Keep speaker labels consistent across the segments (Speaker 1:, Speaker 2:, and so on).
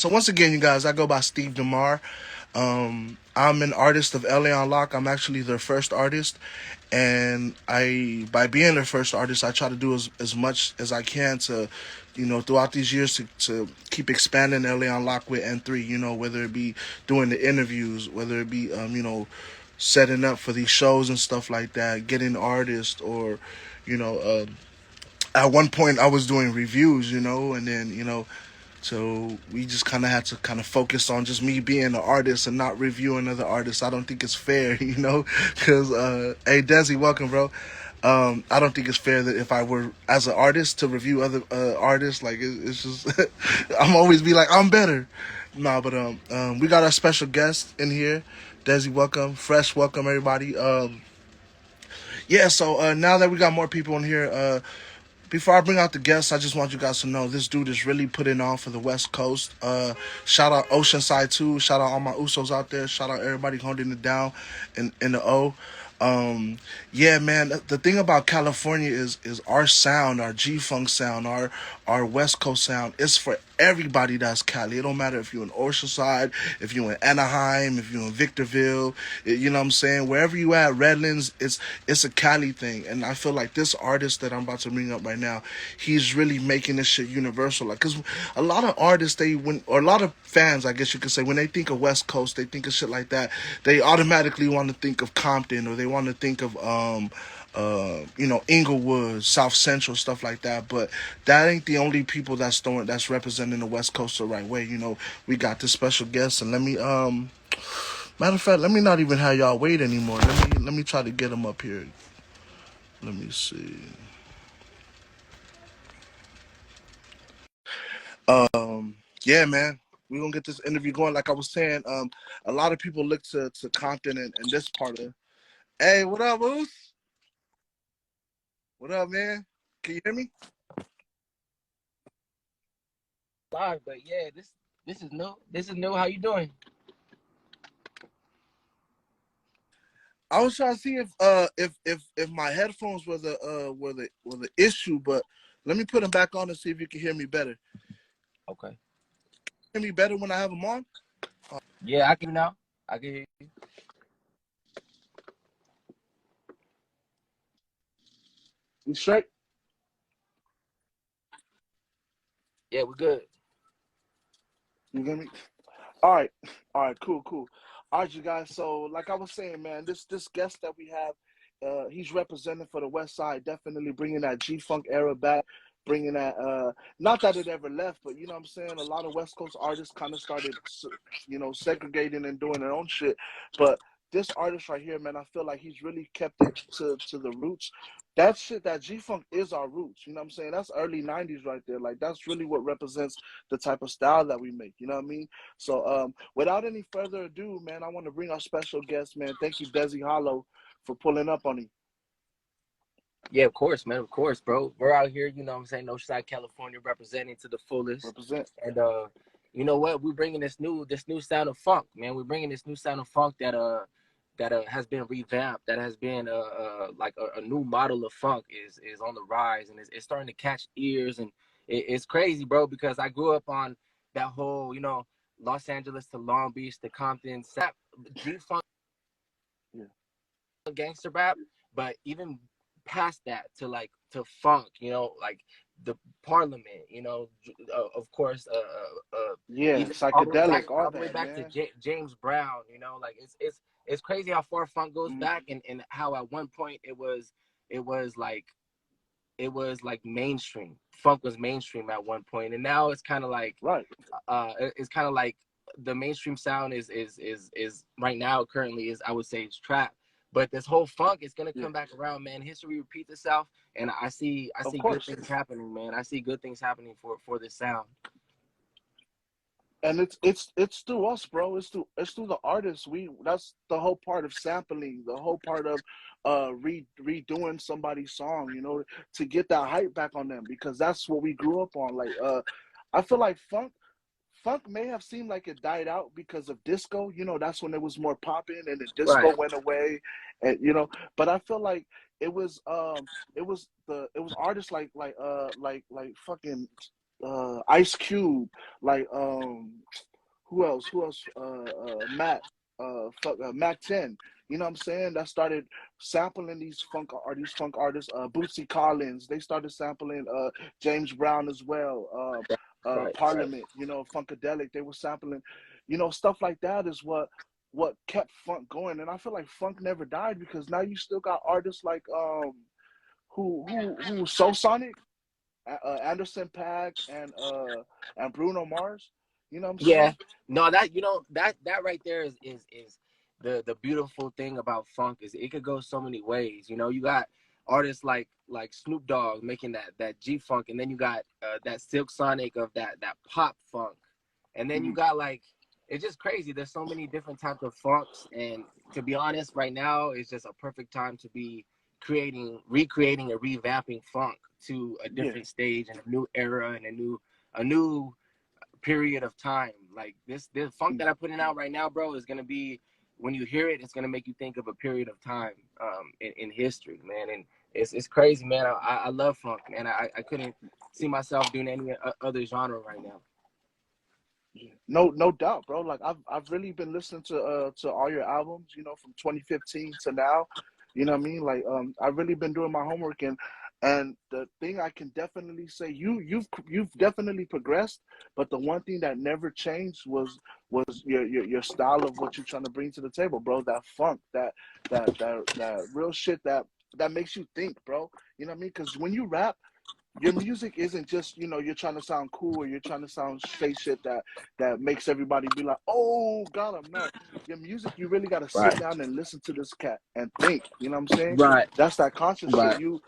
Speaker 1: So once again, you guys, I go by Steve DeMar. I'm an artist of LA on Lock. I'm actually their first artist, and I, by being their first artist, I try to do as much as I can to, throughout these years to keep expanding LA on Lock with N3. Whether it be doing the interviews, whether it be setting up for these shows and stuff like that, getting artists, or you know, uh, at one point I was doing reviews, and then so we just kind of had to kind of focus on just me being an artist and not reviewing other artists. I don't think it's fair, because hey Dezzy, welcome, bro. I don't think it's fair that if I were as an artist to review other artists, like it's just I'm always be like I'm better. Nah, but we got our special guest in here. Dezzy, welcome. Fresh, welcome everybody. Yeah, so now that we got more people in here, before I bring out the guests, I just want you guys to know this dude is really putting on for the West Coast. Shout out Oceanside too. Shout out all my Usos out there. Shout out everybody holding it down in the O. Um, yeah, man. The thing about California is our sound, our G Funk sound, our West Coast sound. It's for everybody that's Cali. It don't matter if you're in Oceanside, if you're in Anaheim, if you're in Victorville. You know what I'm saying? Wherever you at, Redlands, it's a Cali thing. And I feel like this artist that I'm about to bring up right now, he's really making this shit universal. Like, cause a lot of artists, or a lot of fans, I guess you could say, when they think of West Coast, they think of shit like that. They automatically want to think of Compton, or they want to think of Inglewood, South Central, stuff like that. But that ain't the only people that's representing the West Coast the right way. We got this special guest, and let me matter of fact, let me not even have y'all wait anymore. Let me try to get him up here. Let me see. Yeah, man. We're gonna get this interview going. Like I was saying, a lot of people look to Compton and this part of. Hey, what up, Moose? What up, man? Can you hear me?
Speaker 2: Live, but yeah, this is new. This is new. How you doing?
Speaker 1: I was trying to see if my headphones were the issue, but let me put them back on and see if you can hear me better.
Speaker 2: Okay.
Speaker 1: Hear me better when I have them on?
Speaker 2: Yeah, I can now. I can hear you.
Speaker 1: You straight?
Speaker 2: Yeah, we're good.
Speaker 1: You hear me? All right, all right, cool. All right, you guys. So, like I was saying, man, this guest that we have, he's representing for the West Side, definitely bringing that G Funk era back, bringing that. Not that it ever left, but you know what I'm saying. A lot of West Coast artists kind of started, segregating and doing their own shit. But this artist right here, man, I feel like he's really kept it to the roots. That shit, that G Funk is our roots. You know what I'm saying? That's early '90s right there. Like that's really what represents the type of style that we make. You know what I mean? So, without any further ado, man, I want to bring our special guest, man. Thank you, Dezzy Hollow, for pulling up on me.
Speaker 2: Yeah, of course, man. Of course, bro. We're out here, you know what I'm saying, Oceanside, California, representing to the fullest.
Speaker 1: Represent.
Speaker 2: And you know what? We're bringing this new sound of funk, man. We're bringing this new sound of funk that has been revamped, that has been like a new model of funk is on the rise, and it's starting to catch ears, and it's crazy, bro, because I grew up on that whole, Los Angeles to Long Beach to Compton, G funk,
Speaker 1: Yeah.
Speaker 2: gangster rap, but even past that to like to funk, like the Parliament, of course,
Speaker 1: Yeah,
Speaker 2: even all the way back,
Speaker 1: psychedelic, all
Speaker 2: all the way
Speaker 1: that,
Speaker 2: back to
Speaker 1: man.
Speaker 2: James Brown, like it's crazy how far funk goes
Speaker 1: Mm,
Speaker 2: back, and how at one point it was like mainstream. Funk was mainstream at one point, and now it's kind of like
Speaker 1: right.
Speaker 2: it's kind of like the mainstream sound is right now currently is, I would say, it's trap. But this whole funk is gonna
Speaker 1: Yeah,
Speaker 2: come back around, man. History repeats itself, and I see I
Speaker 1: of
Speaker 2: see good
Speaker 1: course.
Speaker 2: things happening, man. I see good things happening for this sound.
Speaker 1: And it's through us, bro. It's through the artists. That's the whole part of sampling, the whole part of redoing somebody's song, to get that hype back on them because that's what we grew up on. Like I feel like funk may have seemed like it died out because of disco. That's when it was more popping, and then
Speaker 2: Right.
Speaker 1: disco went away, and But I feel like it was it was artists like fucking. Ice Cube, like who else? Who else? Mac 10. You know what I'm saying? That started sampling these funk artists. Bootsy Collins. They started sampling James Brown as well.
Speaker 2: Right, right.
Speaker 1: Parliament. You know, Funkadelic. They were sampling. You know, stuff like that is what kept funk going. And I feel like funk never died because now you still got artists like who So Sonic, Anderson Paak, and Bruno Mars. You know what I'm
Speaker 2: Yeah,
Speaker 1: saying?
Speaker 2: no, that that right there is the beautiful thing about funk is it could go so many ways. You know, you got artists like Snoop Dogg making that G funk, and then you got that Silk Sonic of that pop funk, and then you
Speaker 1: Mm-hmm.
Speaker 2: got like it's just crazy. There's so many different types of funks, and to be honest, right now is just a perfect time to be recreating, and revamping funk to a
Speaker 1: Yeah.
Speaker 2: different stage and a new era and a new period of time. Like this funk
Speaker 1: Mm.
Speaker 2: that I'm putting out right now, bro, is gonna be when you hear it, it's gonna make you think of a period of time in history, man. And it's crazy, man. I love funk, man. I couldn't see myself doing any other genre right now.
Speaker 1: Yeah. No doubt, bro. Like I've really been listening to all your albums, you know, from 2015 to now. You know what I mean? Like I've really been doing my homework, and the thing I can definitely say, you've definitely progressed, but the one thing that never changed was your style of what you're trying to bring to the table, bro. That funk, that real shit that makes you think, bro. You know what I mean? Because when you rap, your music isn't just, you know, you're trying to sound cool or you're trying to say shit that makes everybody be like, oh, got him. No, your music, you really got to sit
Speaker 2: Right,
Speaker 1: down and listen to this cat and think. You know what I'm saying?
Speaker 2: right,
Speaker 1: That's that conscious shit.
Speaker 2: right.
Speaker 1: You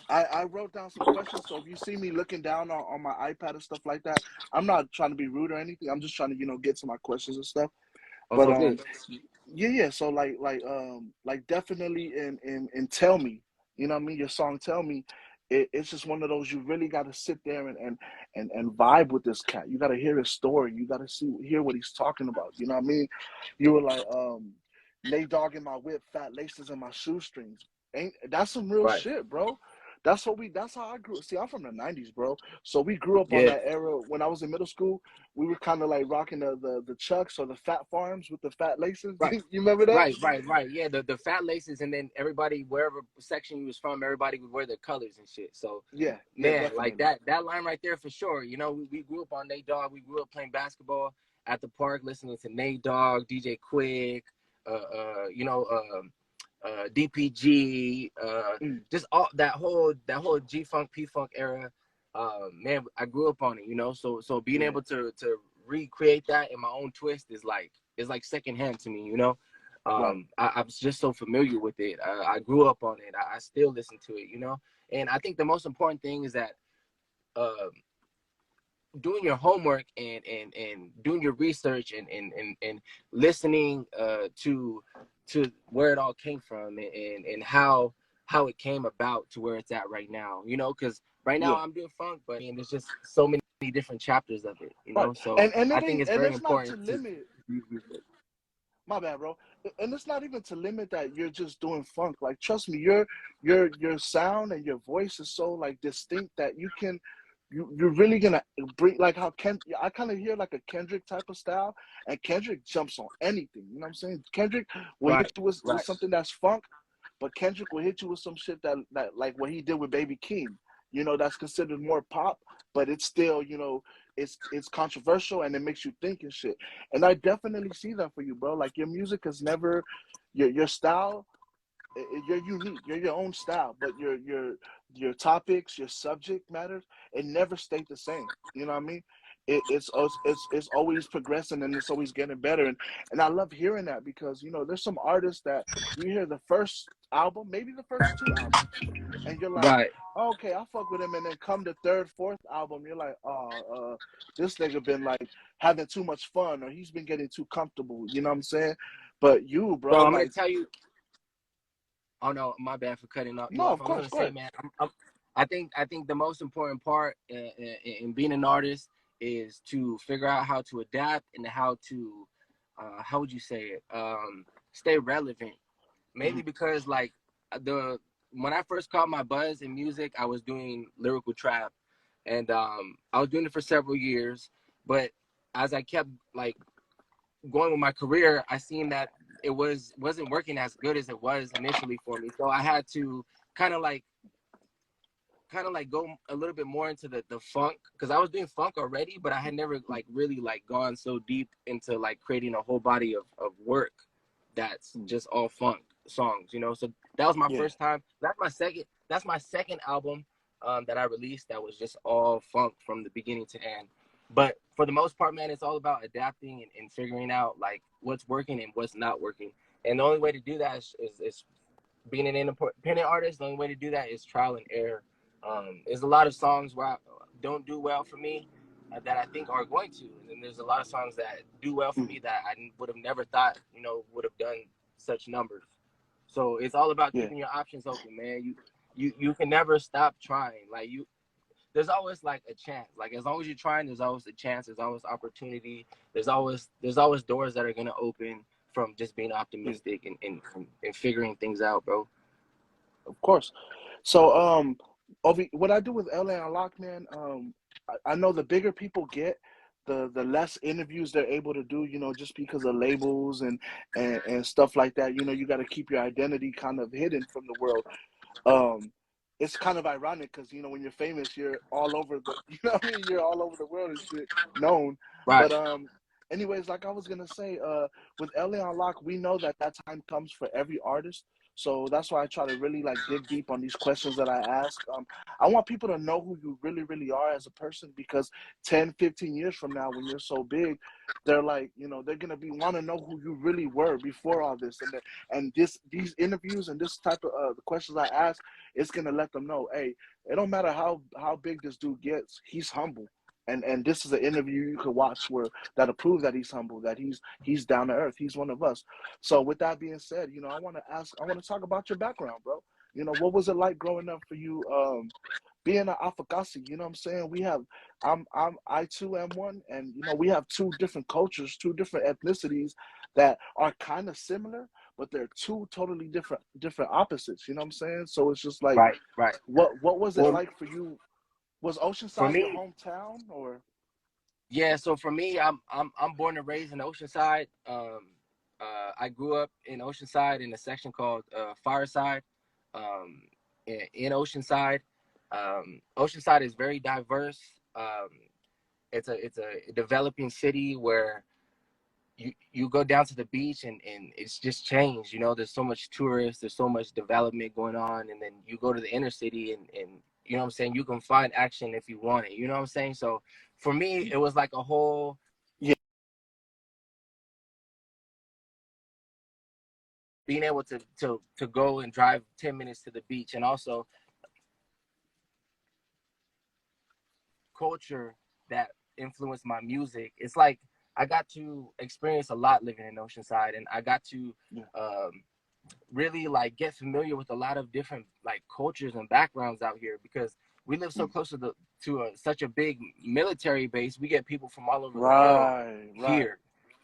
Speaker 1: I wrote down some questions, so if you see me looking down on my iPad and stuff like that, I'm not trying to be rude or anything. I'm just trying to, you know, get to my questions and stuff. But
Speaker 2: Also good.
Speaker 1: yeah. So like definitely in Tell Me, you know what I mean? Your song Tell Me, it's just one of those you really got to sit there and vibe with this cat. You got to hear his story. You got to hear what he's talking about. You know what I mean? You were like Nate Dogg in my whip, fat laces in my shoestrings. Ain't that's some real
Speaker 2: Right.
Speaker 1: shit, bro? That's how I grew. See, I'm from the '90s, bro. So we grew up on
Speaker 2: Yeah.
Speaker 1: that era. When I was in middle school, we were kind of like rocking the Chucks or the Fat Farms with the fat laces.
Speaker 2: Right.
Speaker 1: You remember that?
Speaker 2: Right. Yeah, the fat laces, and then everybody, wherever section you was from, everybody would wear their colors and shit. So,
Speaker 1: Yeah,
Speaker 2: man, like
Speaker 1: definitely.
Speaker 2: that line right there for sure. You know, we grew up on Nate Dogg. We grew up playing basketball at the park, listening to Nate Dogg, DJ Quick, you know, DPG,
Speaker 1: Mm,
Speaker 2: just all that whole G Funk P Funk era. Man, I grew up on it. You know, so being
Speaker 1: yeah,
Speaker 2: able to recreate that in my own twist is like secondhand to me. You know,
Speaker 1: right.
Speaker 2: I was just so familiar with it. I grew up on it. I still listen to it. You know, and I think the most important thing is that. Uh, Doing your homework and doing your research and listening to where it all came from and how it came about to where it's at right now, you know, because right now
Speaker 1: Yeah,
Speaker 2: I'm doing funk, but I mean there's just so many different chapters of it, you
Speaker 1: right.
Speaker 2: know, so
Speaker 1: And
Speaker 2: I
Speaker 1: it
Speaker 2: think
Speaker 1: ain't
Speaker 2: it's
Speaker 1: and
Speaker 2: very
Speaker 1: it's not to
Speaker 2: important to
Speaker 1: limit. My bad, bro. And it's not even to limit that you're just doing funk. Like, trust me, your sound and your voice is so like distinct that you're really gonna bring like how Ken. I kind of hear like a Kendrick type of style, and Kendrick jumps on anything. You know what I'm saying? Kendrick will hit
Speaker 2: right,
Speaker 1: you with
Speaker 2: right,
Speaker 1: something that's funk, but Kendrick will hit you with some shit that like what he did with Baby Keem. You know, that's considered more pop, but it's still, you know, it's controversial and it makes you think and shit. And I definitely see that for you, bro. Like your music has never, your style, you're unique. You're your own style, but your topics, your subject matters, it never stayed the same. You know what I mean? It's always progressing and it's always getting better. And I love hearing that because you know there's some artists that you hear the first album, maybe the first two albums, and you're like,
Speaker 2: right.
Speaker 1: oh, okay, I fuck with him, and then come the third, fourth album, you're like, this nigga been like having too much fun, or he's been getting too comfortable. You know what I'm saying? But you, bro,
Speaker 2: Bro, I'm gonna
Speaker 1: like,
Speaker 2: tell you. Oh no, my bad for cutting you
Speaker 1: no,
Speaker 2: off.
Speaker 1: of
Speaker 2: I was
Speaker 1: course,
Speaker 2: gonna
Speaker 1: go
Speaker 2: say,
Speaker 1: ahead.
Speaker 2: man, I think the most important part in being an artist is to figure out how to adapt and how to, how would you say it, stay relevant.
Speaker 1: Mm-hmm.
Speaker 2: Mainly because like the when I first caught my buzz in music, I was doing lyrical trap, and I was doing it for several years. But as I kept like going with my career, I seen that wasn't working as good as it was initially for me. So I had to kind of like go a little bit more into the funk, because I was doing funk already, but I had never like really like gone so deep into like creating a whole body of work that's just all funk songs, you know. So that was my
Speaker 3: Yeah.
Speaker 2: first time. That's my second album that I released that was just all funk from the beginning to end. But for the most part, man, it's all about adapting and figuring out like what's working and what's not working. And the only way to do that is being an independent artist. The only way to do that is trial and error. There's a lot of songs where I don't do well for me that I think are going to, and then there's a lot of songs that do well for
Speaker 3: Mm.
Speaker 2: me that I would have never thought, you know, would have done such numbers. So it's all about
Speaker 3: Yeah.
Speaker 2: keeping your options open, man. You can never stop trying. Like there's always like a chance. Like as long as you're trying, there's always a chance. There's always opportunity. There's always doors that are gonna open from just being
Speaker 3: Yeah.
Speaker 2: optimistic and figuring things out, bro.
Speaker 3: Of course. So, Ovi, what I do with LA Unlocked, man, I know the bigger people get, the less interviews they're able to do, you know, just because of labels and stuff like that. You know, you got to keep your identity kind of hidden from the world. um it's kind of ironic because you know when you're famous you're all over the you know what I mean, you're all over the world and shit, known.
Speaker 2: Right.
Speaker 3: But anyways, like I was gonna say, with LA Unlock, we know that that time comes for every artist. So that's why I try to really like dig deep on these questions that I ask. I want people to know who you really are as a person, because 10, 15 years from now when you're so big, they're like, you know, they're gonna be want to know who you really were before all this. And these interviews and this type of the questions I ask, it's gonna let them know, hey, it don't matter how big this dude gets, he's humble. And this is an interview you could watch where that'll prove that he's humble, that he's down to earth, he's one of us. So with that being said, you know, I want to talk about your background, bro. You know, what was it like growing up for you, being an Afakasi? You know what I'm saying? We have, I too am one, and you know, we have two different cultures, two different ethnicities that are kind of similar, but they're two totally different opposites. You know what I'm saying? So it's just like,
Speaker 2: Right. Right.
Speaker 3: what was it
Speaker 2: Well,
Speaker 3: like for you? Was
Speaker 2: for
Speaker 3: Oceanside your
Speaker 2: me,
Speaker 3: hometown, or?
Speaker 2: yeah. So for me, I'm born and raised in Oceanside. I grew up in Oceanside in a section called Fireside, um, in Oceanside. Oceanside is very diverse. It's a developing city where you go down to the beach and it's just changed. You know, there's so much tourists, there's so much development going on, and then you go to the inner city and you know what I'm saying, you can find action if you want it. You know what I'm saying? So for me, it was like a whole
Speaker 3: Yeah.
Speaker 2: being able to go and drive 10 minutes to the beach, and also culture that influenced my music. It's like I got to experience a lot living in Oceanside, and I got to
Speaker 3: Yeah.
Speaker 2: um, really like get familiar with a lot of different like cultures and backgrounds out here, because we live so
Speaker 3: Mm.
Speaker 2: close to such a big military base. We get people from all over the world
Speaker 3: Right.
Speaker 2: here.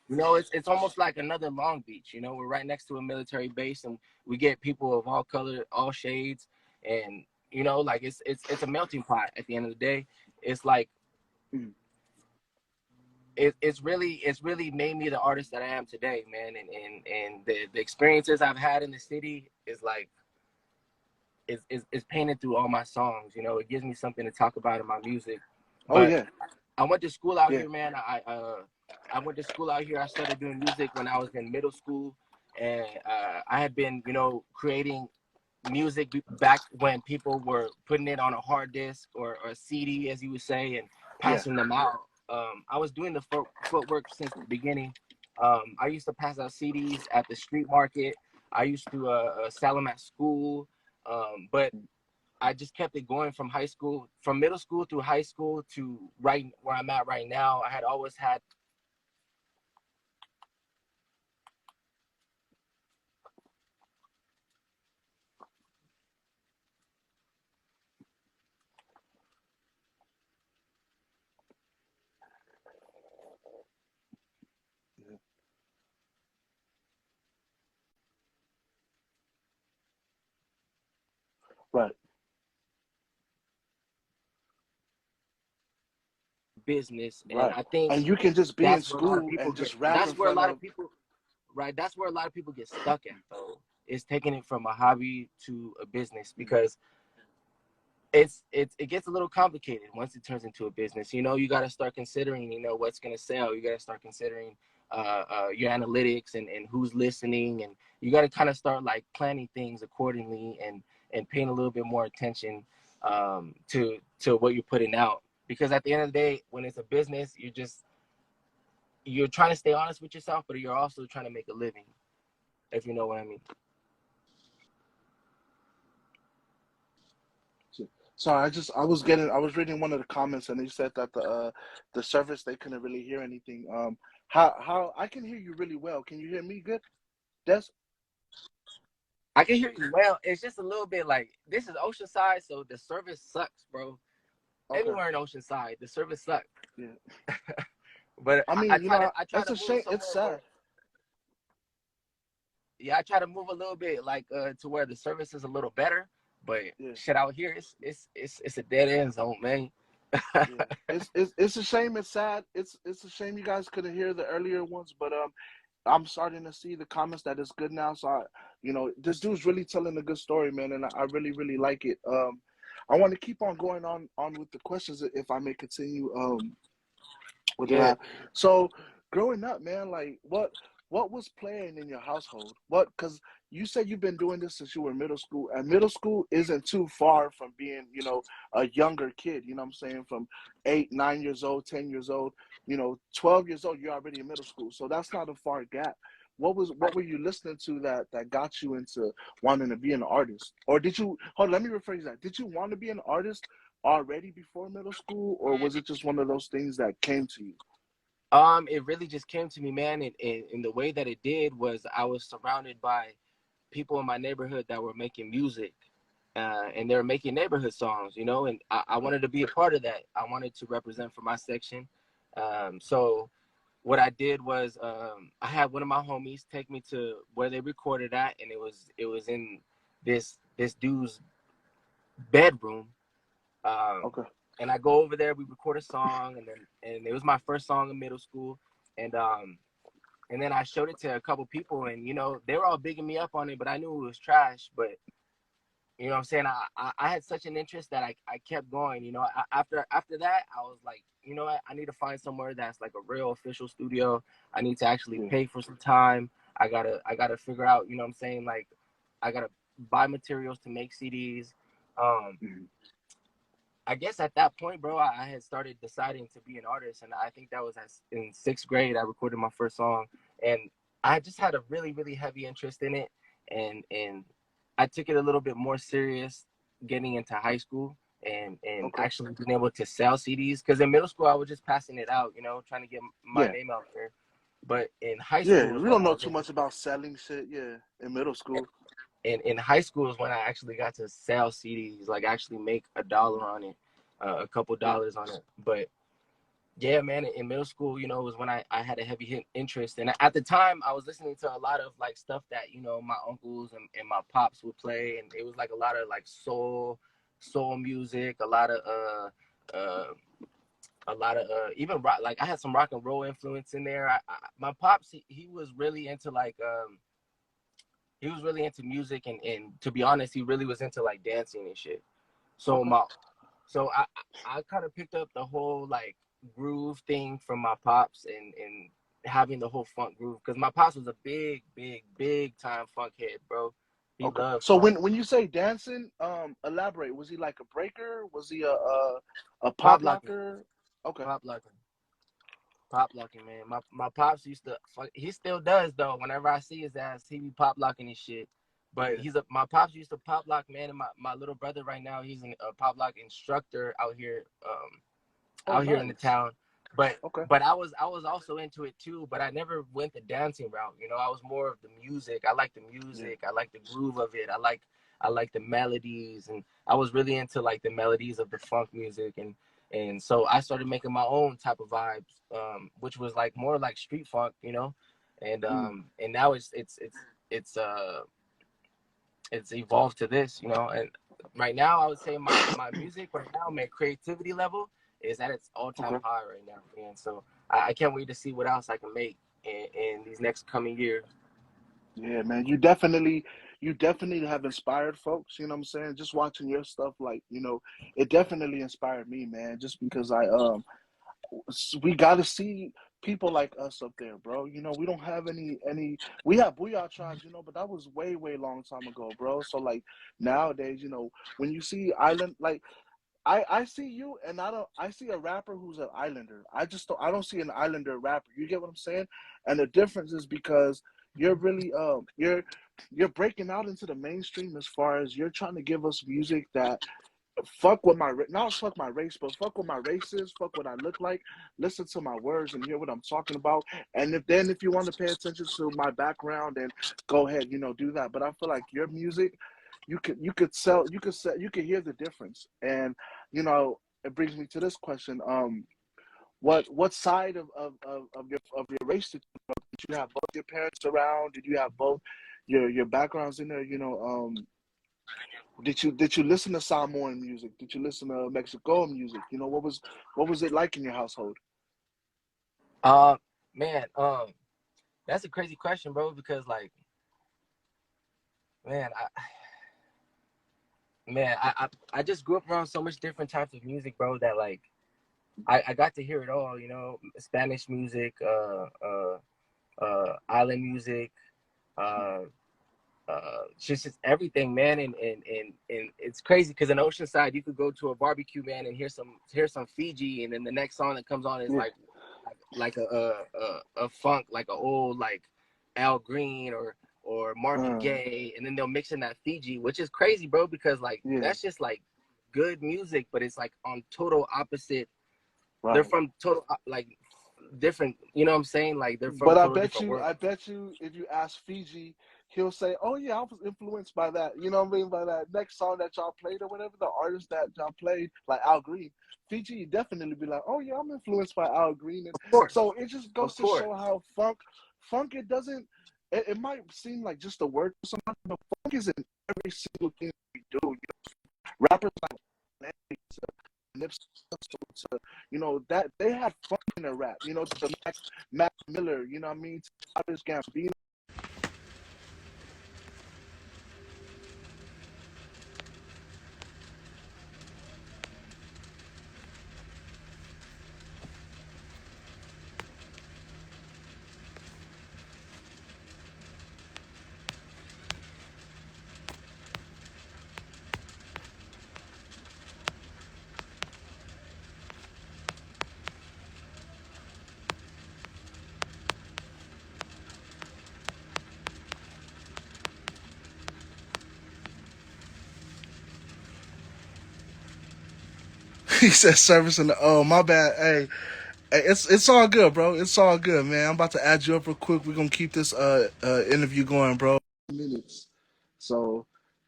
Speaker 2: You know, it's almost like another Long Beach. You know, we're right next to a military base, and we get people of all color, all shades, and you know, like it's a melting pot. At the end of the day, it's like
Speaker 3: Mm.
Speaker 2: it's really made me the artist that I am today, man. And the experiences I've had in the city is like is painted through all my songs. You know, it gives me something to talk about in my music.
Speaker 3: Oh
Speaker 2: But
Speaker 3: yeah.
Speaker 2: I went to school out
Speaker 3: Yeah.
Speaker 2: here, man. I went to school out here. I started doing music when I was in middle school, and I had been, you know, creating music back when people were putting it on a hard disk or a CD, as you would say, and
Speaker 3: Yeah.
Speaker 2: passing them out. I was doing the footwork since the beginning. I used to pass out CDs at the street market. I used to sell them at school, but I just kept it going from high school, from middle school through high school to right where I'm at right now. I had always had
Speaker 3: Yeah. Right.
Speaker 2: business, and
Speaker 3: Right.
Speaker 2: I think
Speaker 3: And you can just be in
Speaker 2: that's where a lot of
Speaker 3: school
Speaker 2: people
Speaker 3: and
Speaker 2: get.
Speaker 3: just rap in
Speaker 2: That's where a
Speaker 3: front
Speaker 2: lot of
Speaker 3: of.
Speaker 2: people, right? That's where a lot of people get stuck at, though. Is taking it from a hobby to a business, because it gets a little complicated once it turns into a business. You know, you got to start considering, you know, what's going to sell. You got to start considering your analytics, and who's listening, and you got to kind of start like planning things accordingly, and paying a little bit more attention to what you're putting out. Because at the end of the day, when it's a business, you're trying to stay honest with yourself, but you're also trying to make a living, if you know what I mean.
Speaker 3: Sorry, I was reading one of the comments and they said that the service they couldn't really hear anything. How I can hear you really well. Can you hear me good? Des?
Speaker 2: I can hear you well. It's just a little bit like, this is Oceanside, so the service sucks, bro.
Speaker 3: Okay.
Speaker 2: Anywhere in Oceanside, the service sucks.
Speaker 3: Yeah.
Speaker 2: But
Speaker 3: I
Speaker 2: I
Speaker 3: mean,
Speaker 2: try to
Speaker 3: it's a
Speaker 2: move
Speaker 3: shame. It's
Speaker 2: somewhere where,
Speaker 3: sad.
Speaker 2: yeah, I try to move a little bit like to where the service is a little better. But
Speaker 3: Yeah.
Speaker 2: shit out here, it's a dead end zone, man.
Speaker 3: Yeah. It's a shame. It's sad. It's a shame you guys couldn't hear the earlier ones, but I'm starting to see the comments that it's good now. So this dude's really telling a good story, man, and I really really like it. I want to keep on going on with the questions if I may continue. With
Speaker 2: Yeah.
Speaker 3: that. So growing up, man, like what was playing in your household? What because you said you've been doing this since you were in middle school, and middle school isn't too far from being, a younger kid. You know what I'm saying? From 8, 9 years old, 10 years old, 12 years old, you're already in middle school. So that's not a far gap. What were you listening to that got you into wanting to be an artist? Or did you hold on, let me rephrase that. Did you want to be an artist already before middle school, or was it just one of those things that came to you?
Speaker 2: It really just came to me, man, and the way that it did was I was surrounded by people in my neighborhood that were making music, and they were making neighborhood songs, and I
Speaker 3: Okay.
Speaker 2: wanted to be a part of that. I wanted to represent for my section. So what I did was, I had one of my homies take me to where they recorded at, and it was in this dude's bedroom. Um,
Speaker 3: Okay.
Speaker 2: and I go over there, we record a song, and it was my first song in middle school, and and then I showed it to a couple people, and they were all bigging me up on it, but I knew it was trash. But you know what I'm saying, I had such an interest that I kept going. After that, I was like, you know what, I need to find somewhere that's like a real official studio. I need to actually
Speaker 3: Yeah.
Speaker 2: pay for some time. I gotta figure out, you know what I'm saying, like I gotta buy materials to make CDs. Um,
Speaker 3: Mhm.
Speaker 2: I guess at that point, bro, I had started deciding to be an artist, and I think that was in sixth grade. I recorded my first song, and I just had a really, really heavy interest in it, and I took it a little bit more serious getting into high school, and
Speaker 3: Okay.
Speaker 2: actually being able to sell CDs. Because in middle school, I was just passing it out, trying to get my
Speaker 3: Yeah.
Speaker 2: name out there. But in high
Speaker 3: Yeah.
Speaker 2: school is
Speaker 3: We
Speaker 2: when
Speaker 3: don't
Speaker 2: I
Speaker 3: know
Speaker 2: was
Speaker 3: too
Speaker 2: able
Speaker 3: much about selling shit. Yeah. In middle school.
Speaker 2: in high school is when I actually got to sell CDs, like actually make $1 on it, a couple
Speaker 3: Yeah.
Speaker 2: dollars on it. But yeah, man, in middle school, was when I had a heavy interest. And at the time, I was listening to a lot of like stuff that, my uncles and my pops would play. And it was like a lot of like soul music, uh, a lot of even rock. Like I had some rock and roll influence in there. My pops, he was really into like, he was really into music. And to be honest, he really was into like dancing and shit. So
Speaker 3: Okay.
Speaker 2: I kind of picked up the whole like groove thing from my pops, and having the whole funk groove, because my pops was a big, big, big time funk head, bro. He
Speaker 3: Okay.
Speaker 2: loved
Speaker 3: So
Speaker 2: funk.
Speaker 3: when you say dancing, elaborate. Was he like a breaker? Was he a
Speaker 2: Pop
Speaker 3: pop
Speaker 2: locking,
Speaker 3: locker? Okay.
Speaker 2: pop locking, pop locking, man. My pops used to, he still does though. Whenever I see his ass, he be pop locking his shit. But
Speaker 3: Yeah.
Speaker 2: my pops used to pop lock, man. And my little brother right now, he's a pop lock instructor
Speaker 3: Oh,
Speaker 2: out here in the
Speaker 3: nice.
Speaker 2: town. But
Speaker 3: Okay.
Speaker 2: I was also into it too, but I never went the dancing route. I was more of the music. I like the
Speaker 3: Yeah.
Speaker 2: music. I like the groove of it. I like the melodies, and I was really into like the melodies of the funk music, and so I started making my own type of vibes, which was like more like street funk,
Speaker 3: Mm.
Speaker 2: and now it's uh it's evolved to this, and right now I would say my music right now, my creativity level is at its all-time
Speaker 3: Okay.
Speaker 2: high right now, man. So I can't wait to see what else I can make in these next coming years.
Speaker 3: Yeah, man, you definitely have inspired folks, you know what I'm saying? Just watching your stuff, like, it definitely inspired me, man, just because we got to see people like us up there, bro. We don't have we have booyah tribes, but that was way, way long time ago, bro. So like nowadays, when you see island, like I see you, and I see a rapper who's an islander. I don't see an islander rapper. You get what I'm saying? And the difference is because you're really you're breaking out into the mainstream, as far as you're trying to give us music that fuck with not fuck my race, but fuck what my race is, fuck what I look like, listen to my words and hear what I'm talking about. And if you want to pay attention to my background, then go ahead, do that. But I feel like your music, you could hear the difference. And it brings me to this question. What side of your race did you have both your parents around? Did you have both your backgrounds in there? Did you listen to Samoan music? Did you listen to Mexico music? What was it like in your household?
Speaker 2: Uh, man, that's a crazy question, bro. Because like, man, I just grew up around so much different types of music, bro. That like, I got to hear it all. Spanish music, island music, uh, just everything, man. And it's crazy because in Oceanside, you could go to a barbecue, man, and hear some Fiji, and then the next song that comes on is
Speaker 3: Yeah,
Speaker 2: like a funk, like a old like Al Green or Marvin
Speaker 3: uh,
Speaker 2: Gaye, and then they'll mix in that Fiji, which is crazy, bro, because like
Speaker 3: yeah,
Speaker 2: that's just like good music, but it's like on total opposite. They're
Speaker 3: right.
Speaker 2: from total like different. You know what I'm saying? Like they're from
Speaker 3: But
Speaker 2: total different
Speaker 3: I
Speaker 2: worlds.
Speaker 3: bet you, if you ask Fiji, he'll say, "Oh yeah, I was influenced by that." You know what I mean? By that next song that y'all played or whatever, the artist that y'all played, like Al Green. Fiji definitely be like, "Oh yeah, I'm influenced by Al Green," and
Speaker 2: Of course,
Speaker 3: so it just
Speaker 2: of
Speaker 3: goes to
Speaker 2: course.
Speaker 3: show how funk it doesn't. It might seem like just a word to somebody, but funk is in every single thing we do. Rappers like Nipsey Hussle, to that they had fun in their rap. To Mac Miller, you know what I mean? To Childish Gambino.
Speaker 1: He said service in the my bad. Hey, it's all good, bro. It's all good, man. I'm about to add you up real quick. We're gonna keep this interview going, bro.
Speaker 3: Minutes. So,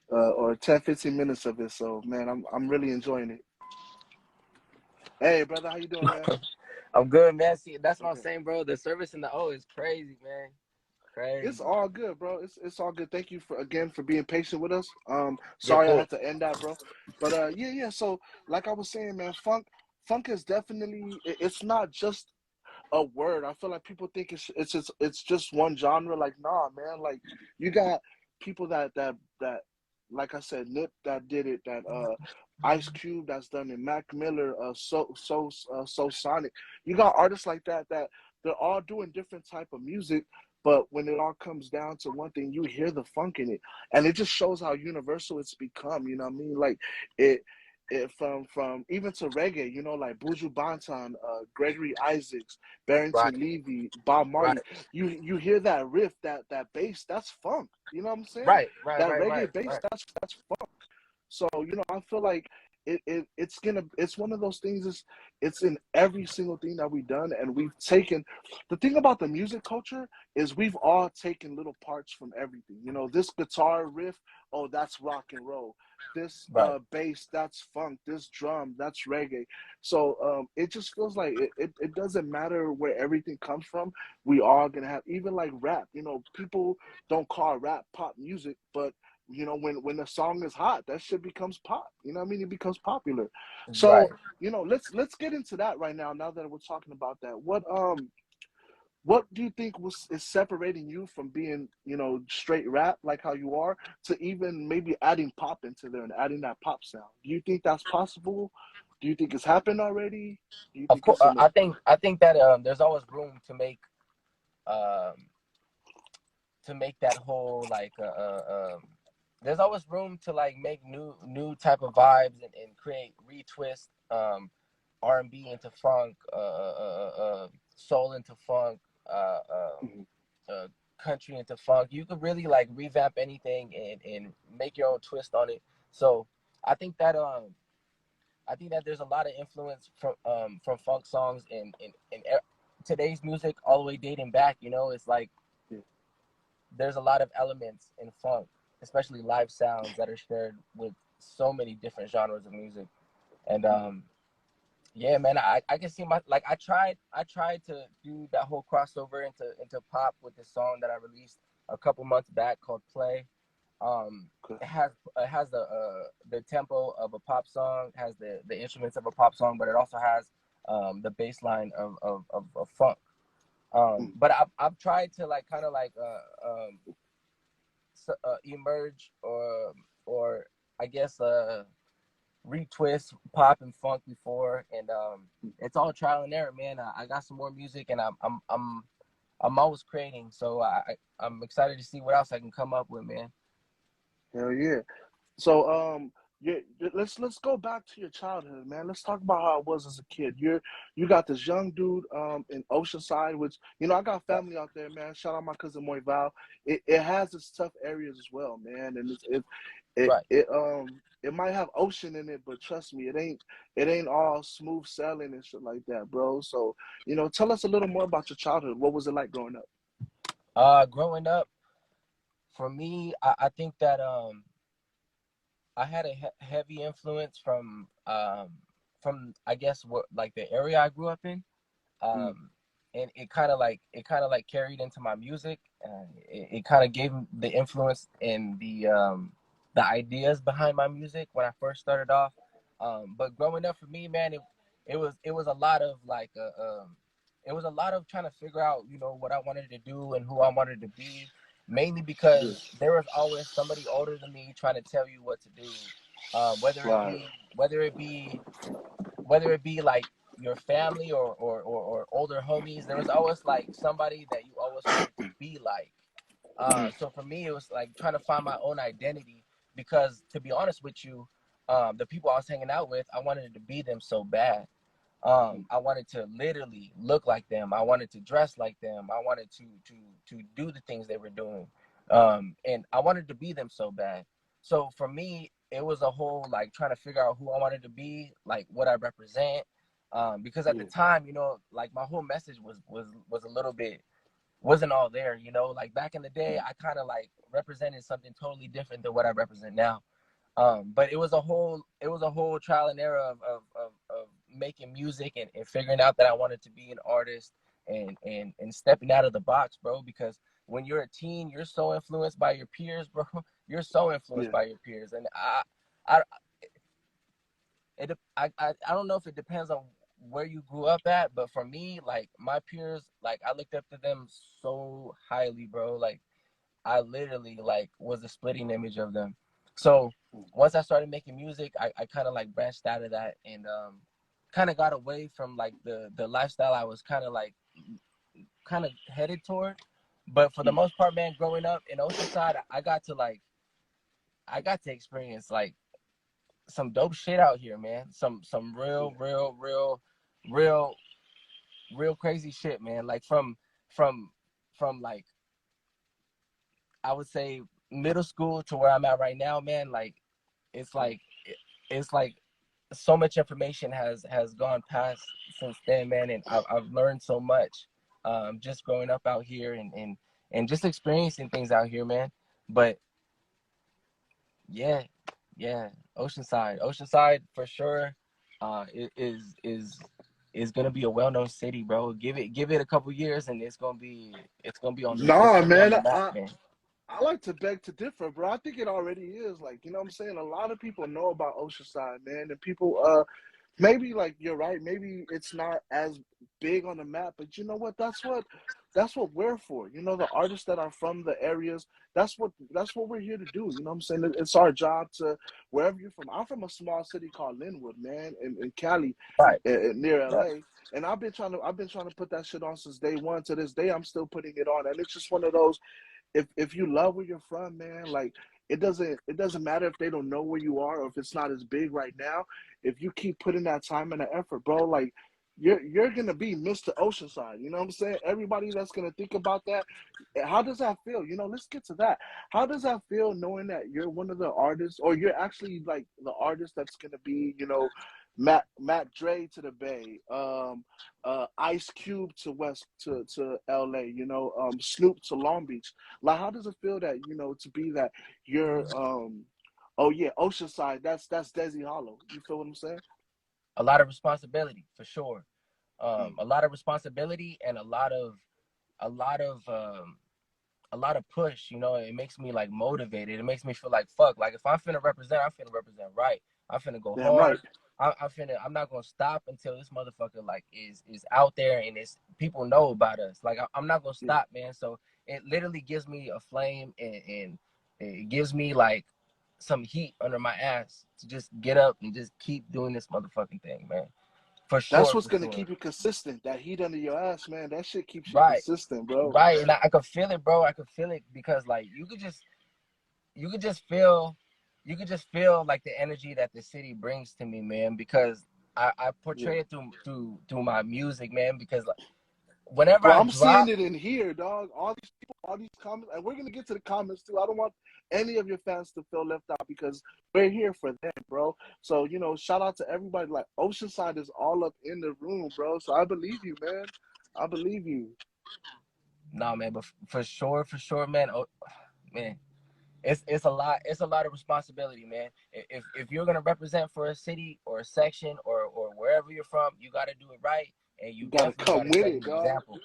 Speaker 3: or 10, 15 minutes of it. So, man, I'm really enjoying it. Hey, brother, how you doing, man?
Speaker 2: I'm good, man. See, that's what I'm
Speaker 3: Okay.
Speaker 2: saying, bro. The service in the O is crazy, man.
Speaker 3: It's
Speaker 2: Crazy.
Speaker 3: all good, bro. It's all good. Thank you for being patient with us.
Speaker 2: Yeah,
Speaker 3: Sorry I
Speaker 2: cool.
Speaker 3: had to end that, bro. But yeah. So, like I was saying, man, funk is definitely. It's not just a word. I feel like people think it's just one genre. Like, nah, man. Like, you got people that like I said, Nip that did it. That Ice Cube that's done it. Mac Miller, so Sonic. You got artists like that they're all doing different type of music. But when it all comes down to one thing, you hear the funk in it, and it just shows how universal it's become. You know what I mean? Like it, from even to reggae, like Buju Banton, Gregory Isaacs,
Speaker 2: Right,
Speaker 3: Barrington Levy, Bob
Speaker 2: right,
Speaker 3: Marley. You hear that riff, that bass, that's funk. You know what I'm saying?
Speaker 2: right, right,
Speaker 3: That
Speaker 2: right, right,
Speaker 3: reggae bass,
Speaker 2: right.
Speaker 3: that's funk. So I feel like it's one of those things. It's in every single thing that we've done, and we've taken. The thing about the music culture is we've all taken little parts from everything. This guitar riff, oh, that's rock and roll. This
Speaker 2: Right.
Speaker 3: bass, that's funk. This drum, that's reggae. So it just feels like it doesn't matter where everything comes from. We are gonna have, even like rap. People don't call rap pop music, but you know, when the song is hot, that shit becomes pop. You know what I mean? It becomes popular. So,
Speaker 2: Right.
Speaker 3: you know, let's get into that right now. Now that we're talking about that, what do you think was is separating you from being, you know, straight rap like how you are, to even maybe adding pop into there and adding that pop sound? Do you think that's possible? Do you think it's happened already? Do you
Speaker 2: Of
Speaker 3: think
Speaker 2: course,
Speaker 3: it's in the
Speaker 2: I think that there's always room um to make that whole like there's always room to like make new type of vibes and create retwist R&B into funk, soul into funk, uh,
Speaker 3: Mhm.
Speaker 2: uh, country into funk. You could really like revamp anything and make your own twist on it. So I think that I think that there's a lot of influence from funk songs in today's music all the way dating back. You know, it's like
Speaker 3: Yeah.
Speaker 2: there's a lot of elements in funk, especially live sounds that are shared with so many different genres of music. And
Speaker 3: Mhm.
Speaker 2: yeah, man, I can see my like I tried to do that whole crossover into pop with this song that I released a couple months back called Play.
Speaker 3: Okay.
Speaker 2: It has the tempo of a pop song, has the instruments of a pop song, but it also has the bass line of funk.
Speaker 3: Mhm.
Speaker 2: But I've tried to like kind of like emerge or I guess retwist pop and funk before, and it's all trial and error, man. I got some more music, and I'm always creating, so I'm excited to see what else I can come up with, man.
Speaker 3: Hell yeah. So yeah, let's go back to your childhood, man. Let's talk about how it was as a kid. You got this young dude in Oceanside, which, you know, I got
Speaker 2: Right,
Speaker 3: family out there, man. Shout out my cousin Moy Val. It has its tough areas as well, man, and
Speaker 2: right.
Speaker 3: it might have ocean in it, but trust me, it ain't all smooth sailing and shit like that, bro. So, you know, tell us a little more about your childhood. What was it like growing up?
Speaker 2: Growing up, for me, I think that I had a heavy influence from I guess what like the area I grew up in.
Speaker 3: Mm,
Speaker 2: And it kind of like carried into my music. It kind of gave the influence and the ideas behind my music when I first started off. But growing up for me, man, it was a lot of like it was a lot of trying to figure out, you know, what I wanted to do and who I wanted to be, mainly
Speaker 3: yeah,
Speaker 2: because there was always somebody older than me trying to tell you what to do, whether it
Speaker 3: right.
Speaker 2: be whether it be whether it be like your family or older homies. There was always like somebody that you always wanted to be like.
Speaker 3: Mhm,
Speaker 2: So for me, it was like trying to find my own identity because, to be honest with you, the people I was hanging out with, I wanted to be them so bad.
Speaker 3: mhm,
Speaker 2: I wanted to literally look like them. I wanted to dress like them. I wanted to do the things they were doing, and I wanted to be them so bad. So for me, it was a whole like trying to figure out who I wanted to be, like what I represent. Because at the
Speaker 3: yeah,
Speaker 2: time, you know, like my whole message was a little bit wasn't all there. You know, like back in the day,
Speaker 3: mhm,
Speaker 2: I kind of like represented something totally different than what I represent now. But it was a whole trial and error of making music and figuring out that I wanted to be an artist and stepping out of the box, bro. Because when you're a teen, you're so influenced by your peers, bro. You're so influenced
Speaker 3: yeah,
Speaker 2: by your peers, and I I don't know if it depends on where you grew up at, but for me, like my peers, like I looked up to them so highly, bro. Like I literally like was a splitting image of them. So
Speaker 3: mm,
Speaker 2: once I started making music, I kind of like branched out of that and kind of got away from like the lifestyle I was kind of headed toward. But for the
Speaker 3: mm,
Speaker 2: most part, man, growing up in Oceanside, I got to experience like some dope shit out here, man. Some
Speaker 3: yeah,
Speaker 2: real real crazy shit, man. Like from from like I would say middle school to where I'm at right now, man. Like it's
Speaker 3: mm.
Speaker 2: like it's like so much information has gone past since then, man, and I've learned so much just growing up out here and just experiencing things out here, man. But yeah, yeah, Oceanside for sure is gonna be a well-known city, bro. Give it a couple years and it's gonna be on
Speaker 3: Nah,
Speaker 2: the
Speaker 3: man,
Speaker 2: map, man.
Speaker 3: I like to beg to differ, bro. I think it already is. Like, you know what I'm saying? A lot of people know about Oceanside, man. And people maybe like you're right, maybe it's not as big on the map, but you know what? That's what we're for. You know, the artists that are from the areas, that's what we're here to do. You know what I'm saying? It's our job to wherever you're from. I'm from a small city called Linwood, man, in Cali,
Speaker 2: Right,
Speaker 3: near
Speaker 2: right.
Speaker 3: LA. And I've been trying to put that shit on since day one. To this day, I'm still putting it on. And it's just one of those, if you love where you're from, man, like it doesn't matter if they don't know where you are or if it's not as big right now. If you keep putting that time and the effort, bro, like you're gonna be Mr. Oceanside. You know what I'm saying? Everybody that's gonna think about that, how does that feel? You know, let's get to that. How does that feel knowing that you're one of the artists, or you're actually like the artist that's gonna be, Matt Dre to the Bay, Ice Cube to LA, Snoop to Long Beach. Like, how does it feel that to be that you're oh yeah, Oceanside. That's Dezzy Hollow. You feel what I'm saying?
Speaker 2: A lot of responsibility for sure.
Speaker 3: Mm.
Speaker 2: A lot of responsibility and a lot of a lot of push. You know, it makes me like motivated. It makes me feel like fuck. Like if I'm finna represent right. I'm finna go
Speaker 3: Damn right.
Speaker 2: hard. I'm not gonna stop until this motherfucker like is out there and it's people know about us. Like I'm not gonna
Speaker 3: Yeah.
Speaker 2: stop, man. So it literally gives me a flame and it gives me like some heat under my ass to just get up and just keep doing this motherfucking thing, man. For
Speaker 3: That's
Speaker 2: sure,
Speaker 3: what's
Speaker 2: for
Speaker 3: gonna
Speaker 2: sure.
Speaker 3: keep you consistent. That heat under your ass, man. That shit keeps you
Speaker 2: Right,
Speaker 3: consistent, bro.
Speaker 2: right. And I could feel it, bro. I could feel it because like you could just feel like the energy that the city brings to me, man, because I
Speaker 3: Yeah.
Speaker 2: portray it through my music, man, because like, whenever
Speaker 3: Bro,
Speaker 2: I
Speaker 3: I'm seeing
Speaker 2: drop,
Speaker 3: it in here, dog. All these people, all these comments, and we're gonna get to the comments too. I don't want any of your fans to feel left out because we're here for them, bro. So, shout out to everybody. Like, Oceanside is all up in the room, bro. So I believe you, man. I believe you.
Speaker 2: nah, man, but for sure, man. Oh, man, it's a lot of responsibility, man. If you're gonna represent for a city or a section or wherever you're from, you got to do it right, and you
Speaker 3: You gotta
Speaker 2: definitely got
Speaker 3: come
Speaker 2: to
Speaker 3: with
Speaker 2: set
Speaker 3: it,
Speaker 2: an
Speaker 3: dog.
Speaker 2: example.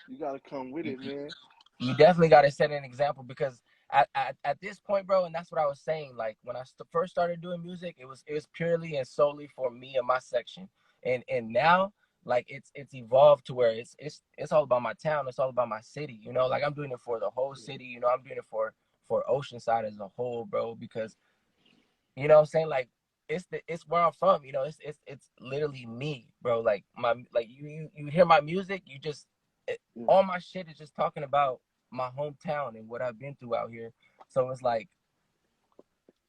Speaker 3: You gotta come with
Speaker 2: You,
Speaker 3: it, man.
Speaker 2: you definitely got to set an example because at this point, bro, and that's what I was saying. Like when I first started doing music, it was purely and solely for me and my section, and now like it's evolved to where it's all about my town. It's all about my city. You know, like I'm doing it for the whole city. You know, I'm doing it for Oceanside as a whole, bro, because you know what I'm saying? Like it's where I'm from, you know, it's literally me, bro. Like my like you hear my music,
Speaker 3: Yeah.
Speaker 2: all my shit is just talking about my hometown and what I've been through out here. So it's like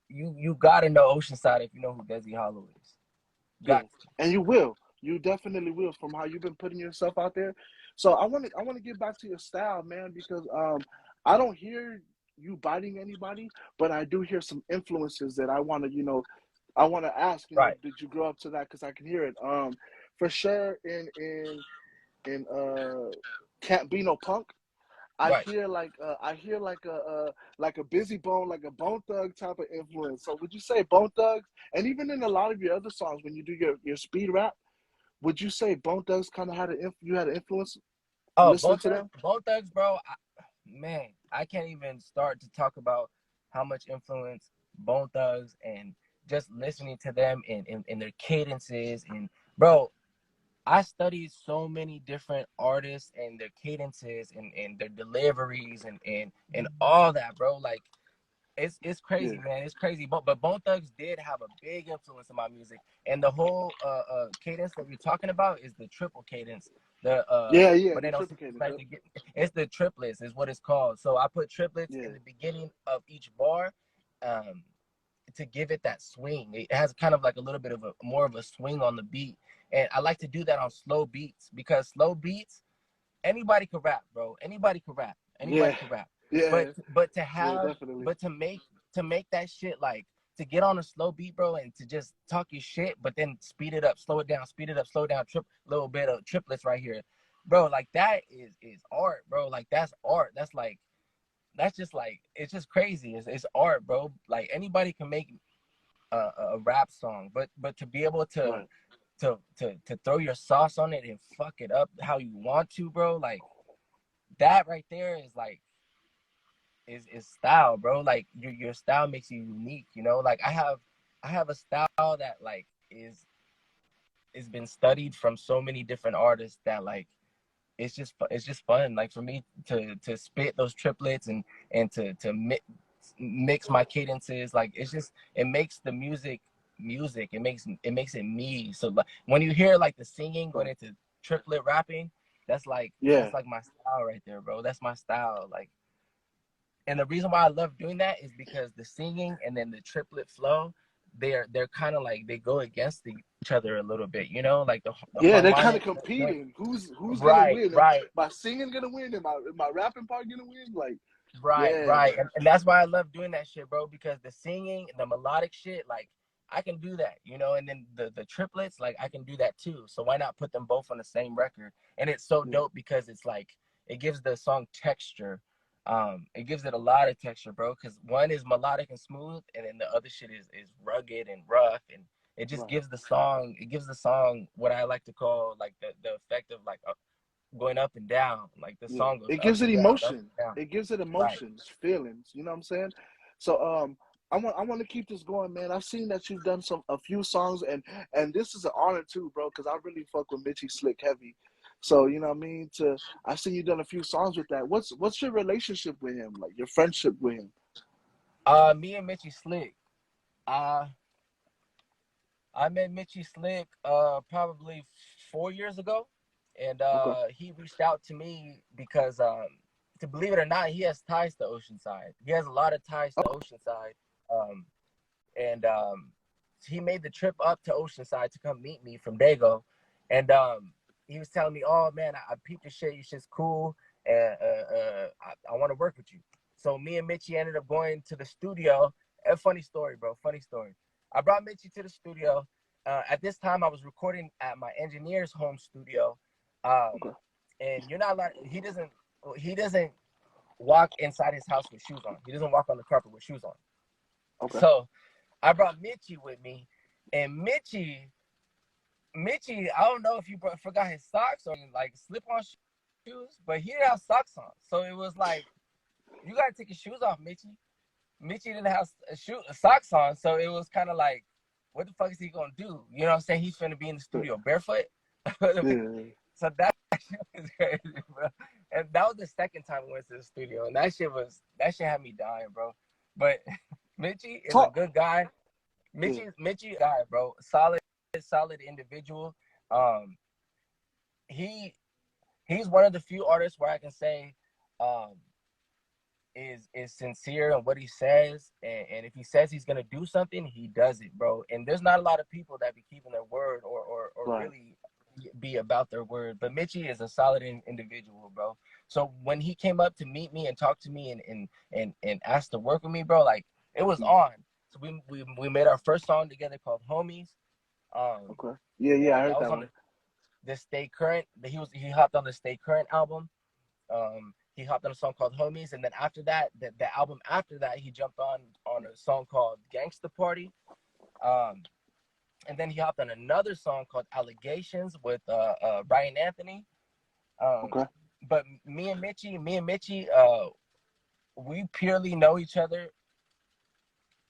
Speaker 2: you gotta know Oceanside if you know who Desi Hollow is.
Speaker 3: Yeah,
Speaker 2: Got
Speaker 3: and you will. You definitely will from how you've been putting yourself out there. So I want to get back to your style, man, because I don't hear you biting anybody, but I do hear some influences that I want to ask.
Speaker 2: right,
Speaker 3: Did you grow up to that? Because I can hear it. For sure in Can't Be No Punk.
Speaker 2: right.
Speaker 3: I hear like a busy bone, like a Bone Thug type of influence. So would you say Bone Thugs, and even in a lot of your other songs when you do your speed rap, would you say Bone Thugs kind of you had an influence
Speaker 2: Oh,
Speaker 3: listening to them?
Speaker 2: Bone Thugs, bro. Man, I can't even start to talk about how much influence Bone Thugs and just listening to them and their cadences and bro, I studied so many different artists and their cadences and their deliveries and all that, bro. Like it's crazy,
Speaker 3: Yeah,
Speaker 2: man. It's crazy. But Bone Thugs did have a big influence in my music. And the whole cadence that you're talking about is the triple cadence. The
Speaker 3: yeah, yeah.
Speaker 2: but
Speaker 3: The
Speaker 2: they don't
Speaker 3: triple
Speaker 2: seem
Speaker 3: cadence,
Speaker 2: to
Speaker 3: yep.
Speaker 2: get it's the triplets is what it's called. So I put triplets in
Speaker 3: Yeah,
Speaker 2: the beginning of each bar. Um, to give it that swing. It has kind of like a little bit of a more of a swing on the beat. And I like to do that on slow beats because slow beats, anybody can rap, bro. Anybody can rap. Anybody
Speaker 3: yeah,
Speaker 2: can rap. But
Speaker 3: yeah,
Speaker 2: but to
Speaker 3: yeah.
Speaker 2: have
Speaker 3: Definitely.
Speaker 2: but to make that shit like to get on a slow beat, bro, and to just talk your shit, but then speed it up, slow it down, speed it up, slow down, little bit of triplets right here, bro. Like that is art, bro. Like that's art. That's just like it's just crazy. It's art, bro. Like anybody can make a rap song, but to be able
Speaker 3: Right.
Speaker 2: to throw your sauce on it and fuck it up how you want to, bro, like that right there is like is style, bro. Like your style makes you unique, you know. Like I have a style that like is been studied from so many different artists that like it's just fun. Like for me to spit those triplets and to mix my cadences, like it's just it makes the music. It makes it me. So like, when you hear like the singing going into triplet rapping,
Speaker 3: Yeah.
Speaker 2: that's like my style right there, bro. That's my style. Like, and the reason why I love doing that is because the singing and then the triplet flow, they're kind of like they go against each other a little bit, you know, like the
Speaker 3: Yeah, they're kind of
Speaker 2: harmonic joint.
Speaker 3: competing. Who's gonna
Speaker 2: Right,
Speaker 3: win? Am
Speaker 2: right.
Speaker 3: my singing gonna win? Am my rapping part gonna win? Like,
Speaker 2: Right,
Speaker 3: yeah,
Speaker 2: right. And that's why I love doing that shit, bro, because the singing, the melodic shit, like I can do that, you know, and then the triplets, like I can do that too. So why not put them both on the same record? And it's so
Speaker 3: yeah,
Speaker 2: dope because it's like it gives the song texture. It gives it a lot of texture, bro, because one is melodic and smooth, and then the other shit is rugged and rough, and
Speaker 3: right.
Speaker 2: it gives the song what I like to call like the effect of like going up and down. Like the
Speaker 3: Yeah,
Speaker 2: song goes
Speaker 3: it
Speaker 2: up
Speaker 3: gives it
Speaker 2: and down, up
Speaker 3: emotion.
Speaker 2: and down.
Speaker 3: It gives it
Speaker 2: Right.
Speaker 3: emotions, feelings. You know what I'm saying? So I want to keep this going, man. I've seen that you've done a few songs, and this is an honor too, bro, because I really fuck with Mitchie Slick heavy. So you know what I mean. I seen you done a few songs with that. What's your relationship with him? Like your friendship with him?
Speaker 2: Me and Mitchie Slick. Uh, I met Mitchie Slick probably 4 years ago, and
Speaker 3: Okay,
Speaker 2: he reached out to me because to believe it or not, he has ties to Oceanside. He has a lot of ties to Oceanside, um, and he made the trip up to Oceanside to come meet me from Dago, and he was telling me, "Oh man, I peeped your shit. Your shit's cool, and I want to work with you." So me and Mitchie ended up going to the studio. A funny story, bro. Funny story. I brought Mitchie to the studio. At this time, I was recording at my engineer's home studio,
Speaker 3: okay,
Speaker 2: and you're not allowed. He doesn't walk inside his house with shoes on. He doesn't walk on the carpet with shoes on.
Speaker 3: okay.
Speaker 2: So I brought Mitchie with me, and Mitchie, I don't know if he forgot his socks or like slip-on shoes, but he didn't have socks on. So it was like, you gotta take your shoes off, Mitchie. Mitchie didn't have socks on, so it was kind of like, what the fuck is he gonna do? You know what I'm saying? He's gonna be in the studio barefoot.
Speaker 3: Yeah.
Speaker 2: So that shit was crazy, bro. And that was the second time we went to the studio, and that shit had me dying, bro. But Mitchie is a
Speaker 3: Talk.
Speaker 2: good guy.
Speaker 3: Yeah.
Speaker 2: Mitchie guy, bro. Solid individual. Um, he he's one of the few artists where I can say, um, is sincere in what he says, and if he says he's gonna do something, he does it, bro. And there's not a lot of people that be keeping their word or
Speaker 3: Right.
Speaker 2: really be about their word. But Mitchie is a solid individual, bro. So when he came up to meet me and talk to me and asked to work with me, bro, like it was
Speaker 3: Mm,
Speaker 2: on. So we made our first song together called Homies. Um,
Speaker 3: okay. Yeah, yeah. I
Speaker 2: that
Speaker 3: heard
Speaker 2: was
Speaker 3: that
Speaker 2: on
Speaker 3: one.
Speaker 2: the Stay Current. He hopped on the Stay Current album. He hopped on a song called Homies, and then after that, the album after that, he jumped on a song called Gangsta Party. Um, and then he hopped on another song called Allegations with Ryan Anthony. Um,
Speaker 3: Okay.
Speaker 2: but me and Mitchie, we purely know each other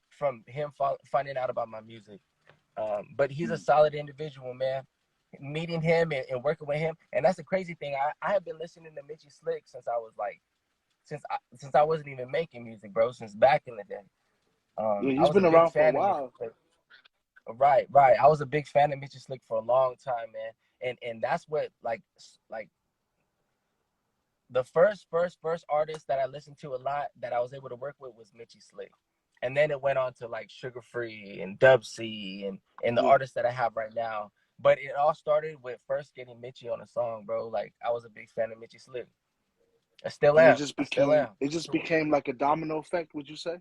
Speaker 2: from him finding out about my music. But he's a
Speaker 3: Mm,
Speaker 2: solid individual, man. Meeting him and working with him, and that's the crazy thing. I have been listening to Mitchie Slick since I was like since I wasn't even making music, bro. Since back in the day,
Speaker 3: yeah,
Speaker 2: I
Speaker 3: he's
Speaker 2: was a
Speaker 3: been
Speaker 2: big
Speaker 3: around for a
Speaker 2: fan of Mitchie
Speaker 3: while.
Speaker 2: Slick. Right, right. I was a big fan of Mitchie Slick for a long time, man. And that's what like the first artist that I listened to a lot that I was able to work with was Mitchie Slick. And then it went on to like Sugar Free and Dub C and the
Speaker 3: Yeah.
Speaker 2: artists that I have right now. But it all started with first getting Mitchie on a song, bro. Like I was a big fan of Mitchie Slick. I still
Speaker 3: And
Speaker 2: am. I still am.
Speaker 3: it
Speaker 2: For
Speaker 3: just
Speaker 2: sure.
Speaker 3: became like a domino effect, would you say?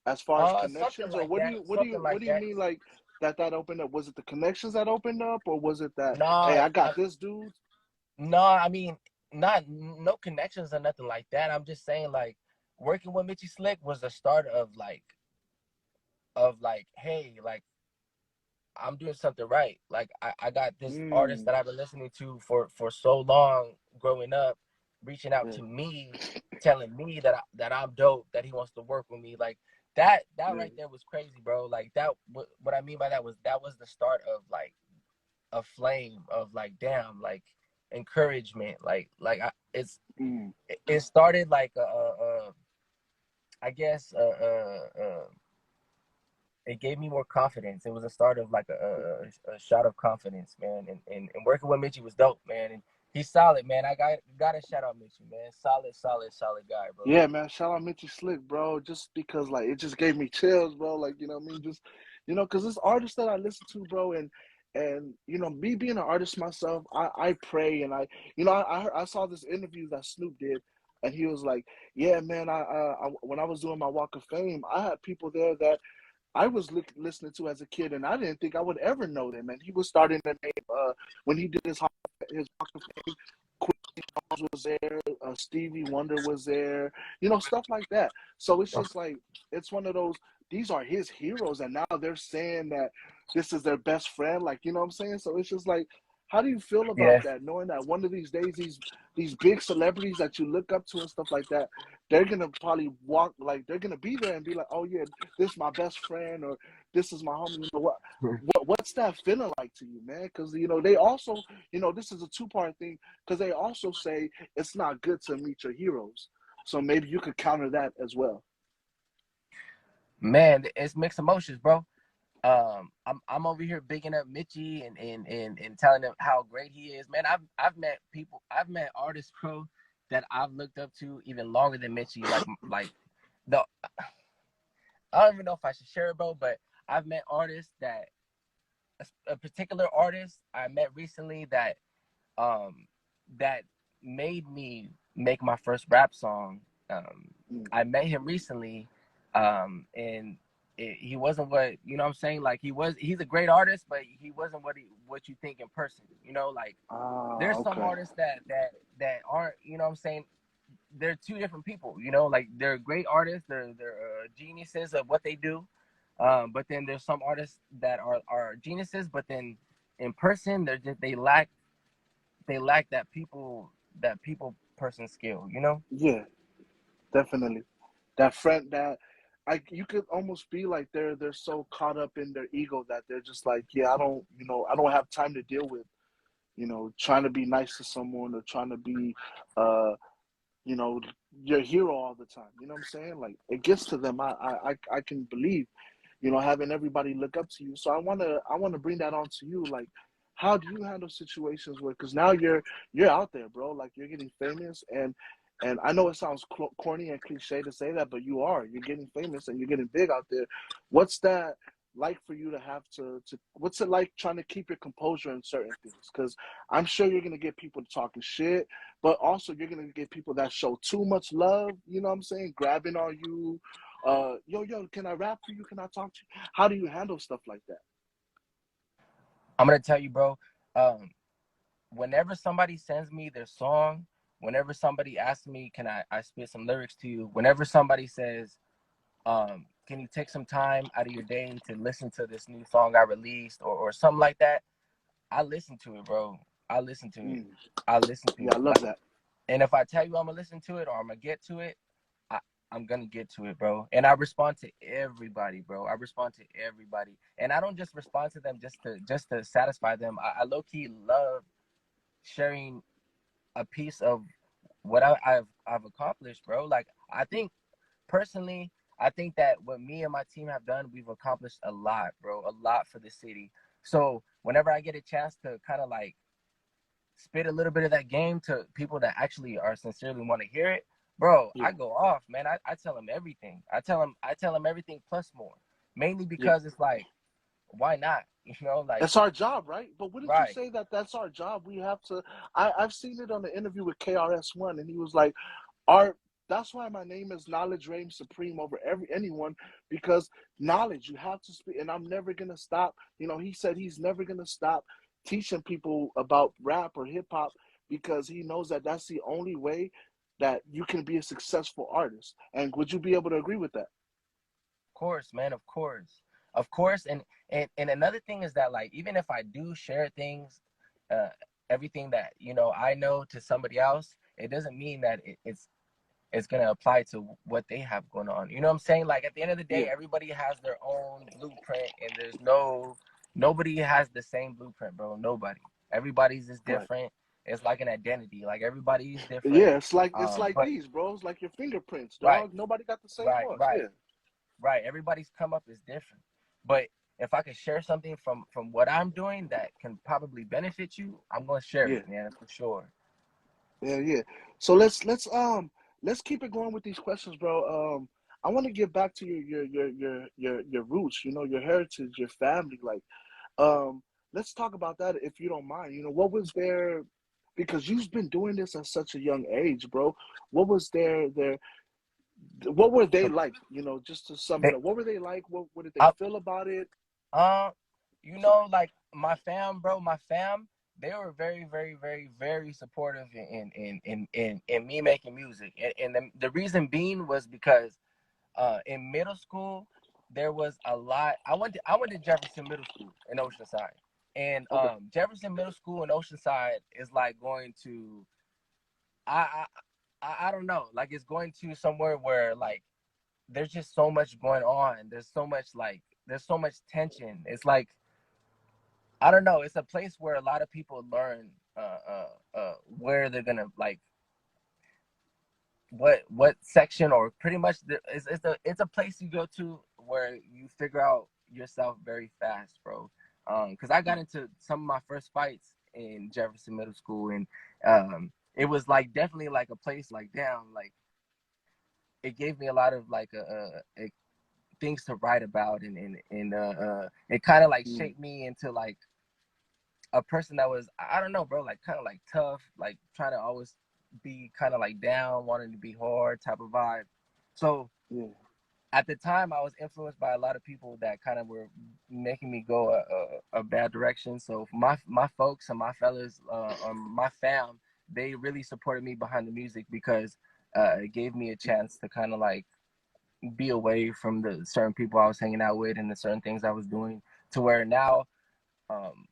Speaker 3: As far as
Speaker 2: Something
Speaker 3: connections, or
Speaker 2: like that. Something
Speaker 3: what
Speaker 2: like
Speaker 3: do you
Speaker 2: that.
Speaker 3: mean like that opened up? Was it the connections that opened up, or was it that, hey,
Speaker 2: No,
Speaker 3: I got this dude?
Speaker 2: no. I mean, not no connections or nothing like that. I'm just saying, like, working with Mitchie Slick was the start of like, hey, like I'm doing something right. Like I got this artist
Speaker 3: Mm,
Speaker 2: that I've been listening to for so long growing up, reaching out
Speaker 3: yeah,
Speaker 2: to me. telling me that I'm dope, that he wants to work with me. Like that
Speaker 3: Yeah.
Speaker 2: right there was crazy, bro. Like that. What I mean by that was the start of like a flame of like, damn, like encouragement.
Speaker 3: Mm.
Speaker 2: It started like I guess it gave me more confidence. It was a start of like a shot of confidence, man. And working with Mitchie was dope, man. And he's solid, man. I gotta shout out Mitchie, man. Solid guy, bro.
Speaker 3: Yeah, man. Shout out Mitchie Slick, bro. Just because like it just gave me chills, bro. Like, you know what I mean? Just because this artist that I listen to, bro, and me being an artist myself, I pray and I saw this interview that Snoop did, and he was like, yeah, man, I when I was doing my Walk of Fame, I had people there that I was listening to as a kid, and I didn't think I would ever know them. And he was starting to name when he did his Walk of Fame. Quincy Jones was there, Stevie Wonder was there, stuff like that. So it's just like it's one of those. These are his heroes, and now they're saying that this is their best friend. Like, you know what I'm saying? So it's just like, how do you feel about
Speaker 2: Yeah.
Speaker 3: that? Knowing that one of these days, these big celebrities that you look up to and stuff like that, they're gonna probably walk like they're gonna be there and be like, oh yeah, this is my best friend, or this is my homie. What's that feeling like to you, man? Because they also, this is a two-part thing. Because they also say it's not good to meet your heroes, so maybe you could counter that as well.
Speaker 2: Man, it's mixed emotions, bro. I'm over here bigging up Mitchie and telling him how great he is. Man, I've met artists, bro, that I've looked up to even longer than Mitchie. Like the I don't even know if I should share it, bro, but I've met artists that a particular artist I met recently um that made me make my first rap song.
Speaker 3: Mm.
Speaker 2: I met him recently, and he wasn't what you know. What I'm saying, like he's a great artist, but he wasn't what you think in person. Like
Speaker 3: Ah,
Speaker 2: there's some
Speaker 3: okay.
Speaker 2: artists that aren't. You know, what I'm saying they're two different people. Like they're great artists, they're geniuses of what they do. But then there's some artists that are geniuses, but then in person they lack that people person skill.
Speaker 3: Yeah, definitely. That friend that you could almost be like they're so caught up in their ego that they're just like, yeah, I don't have time to deal with, trying to be nice to someone or trying to be uh you know, your hero all the time. You know what I'm saying? Like it gets to them. I can believe, having everybody look up to you. So I wanna bring that on to you. Like, how do you handle situations where, because now you're out there, bro. Like you're getting famous, and I know it sounds corny and cliche to say that, but you're getting famous and you're getting big out there. What's that like for you to have to what's it like trying to keep your composure in certain things? Because I'm sure you're gonna get people talking shit, but also you're gonna get people that show too much love. You know what I'm saying? Grabbing on you, yo, can I rap for you? Can I talk to you? How do you handle stuff like that?
Speaker 2: I'm gonna tell you, bro. Um, Whenever somebody sends me their song, whenever somebody asks me, can I spit some lyrics to you? Whenever somebody says, can you take some time out of your day to listen to this new song I released or something like that? I listen to it, bro. I listen to it.
Speaker 3: Mm,
Speaker 2: I listen to
Speaker 3: yeah, I
Speaker 2: it.
Speaker 3: love that.
Speaker 2: And if I tell you I'm gonna listen to it or I'm gonna get to it, I, I'm gonna get to it, bro. And I respond to everybody, bro. I respond to everybody, and I don't just respond to them just to satisfy them. I low key love sharing a piece of what I've accomplished, bro. Like I think personally, I think that what me and my team have done, we've accomplished a lot, bro. A lot for the city. So whenever I get a chance to kind of like spit a little bit of that game to people that actually are sincerely want to hear it, bro, I
Speaker 3: Yeah,
Speaker 2: go off, man. I tell them everything. I tell them everything plus more. Mainly
Speaker 3: yeah.
Speaker 2: because it's like, why not? Like,
Speaker 3: It's our job, right? But wouldn't you
Speaker 2: right.
Speaker 3: say that that's our job? We have to. I've seen it on the interview with KRS-One, and he was like, "Our That's why my name is Knowledge Reigns Supreme over anyone, because knowledge, you have to speak, and I'm never gonna stop." He said he's never gonna stop teaching people about rap or hip hop because he knows that that's the only way that you can be a successful artist. And would you be able to agree with that?
Speaker 2: Of course, man, of course. And another thing is that, like, even if I do share things, uh everything that I know to somebody else, it doesn't mean that it's it's gonna apply to what they have going on. You know what I'm saying? Like at the end of the day,
Speaker 3: Yeah,
Speaker 2: everybody has their own blueprint, and nobody has the same blueprint, bro. Nobody. Everybody's is
Speaker 3: right.
Speaker 2: different. It's like an identity. Like everybody is different.
Speaker 3: Yeah, it's like
Speaker 2: But
Speaker 3: these, bro. It's like your fingerprints,
Speaker 2: right,
Speaker 3: dog. Nobody got the same
Speaker 2: right,
Speaker 3: one.
Speaker 2: right,
Speaker 3: Yeah,
Speaker 2: right. Everybody's come up is different. But if I could share something from what I'm doing that can probably benefit you, I'm gonna share
Speaker 3: yeah,
Speaker 2: it, man, for sure.
Speaker 3: yeah, yeah. So let's keep it going with these questions, bro. I want to get back to your roots. You know, your heritage, your family. Like, um, let's talk about that if you don't mind. You know, what was there? Because you've been doing this at such a young age, bro. What was there? What were they
Speaker 2: So
Speaker 3: like? You know, just to sum
Speaker 2: they,
Speaker 3: it up, what were they like? What did they
Speaker 2: I,
Speaker 3: feel about it?
Speaker 2: uh,
Speaker 3: So,
Speaker 2: like my fam, bro, my fam, they were very, very, very, very supportive in me making music, and the reason being was because in middle school there was a lot. I went to Jefferson Middle School in Oceanside, and
Speaker 3: okay,
Speaker 2: Jefferson Middle School in Oceanside is like going to I I don't know, like it's going to somewhere where like there's just so much going on. There's so much tension. It's like I don't know. It's a place where a lot of people learn where they're gonna like what section or pretty much it's a place you go to where you figure out yourself very fast, bro. Because I got into some of my first fights in Jefferson Middle School, and it was like definitely like a place like damn, like it gave me a lot of like things to write about, and it kind of like
Speaker 3: mm,
Speaker 2: shaped me into like a person that was I don't know, bro, like kind of like tough, like trying to always be kind of like down, wanting to be hard type of vibe. So
Speaker 3: yeah,
Speaker 2: at the time, I was influenced by a lot of people that kind of were making me go a bad direction. So my folks and my fellas, my fam, they really supported me behind the music because it gave me a chance to kind of like be away from the certain people I was hanging out with and the certain things I was doing to where now um,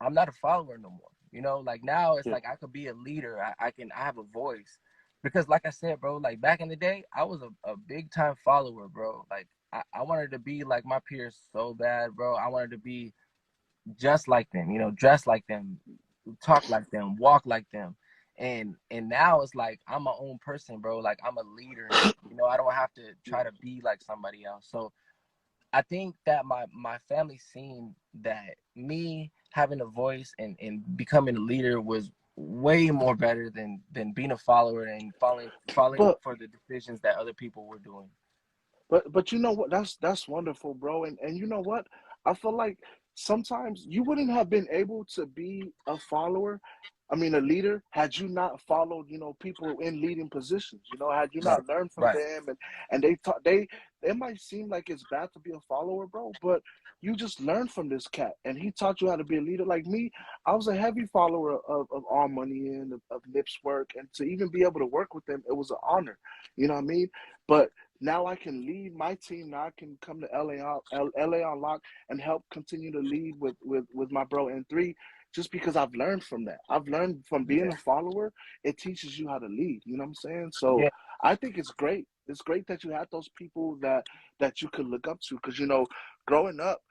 Speaker 2: I'm not a follower no more. You know, like now it's
Speaker 3: yeah,
Speaker 2: like I could be a leader. I have a voice. Because like I said, bro, like back in the day, I was a big time follower, bro. Like I wanted to be like my peers so bad, bro. I wanted to be just like them, you know, dress like them, talk like them, walk like them. And now it's like I'm my own person, bro. Like I'm a leader now. You know, I don't have to try
Speaker 3: yeah.
Speaker 2: to be like somebody else. So I think that my family seen that me having a voice and becoming a leader was way more better than being a follower and falling
Speaker 3: But
Speaker 2: for the decisions that other people were doing.
Speaker 3: but you know what? That's wonderful, bro. And you know what? I feel like sometimes you wouldn't have been able to be a follower. I mean, a leader had you not followed, you know, people in leading positions. You know, had you
Speaker 2: Right.
Speaker 3: not learned from
Speaker 2: Right.
Speaker 3: them, and they taught they. It might seem like it's bad to be a follower, bro, but you just learned from this cat, and he taught you how to be a leader. Like me, I was a heavy follower of All Money and of Nip's work, and to even be able to work with them, it was an honor. You know what I mean? But now I can lead my team. Now I can come to LA Unlock and help continue to lead with my bro N3 just because I've learned from that. I've learned from being
Speaker 2: Yeah.
Speaker 3: a follower, it teaches you how to lead. You know what I'm saying? So
Speaker 2: Yeah.
Speaker 3: I think it's great. It's great that you had those people that you could look up to because you know, growing up,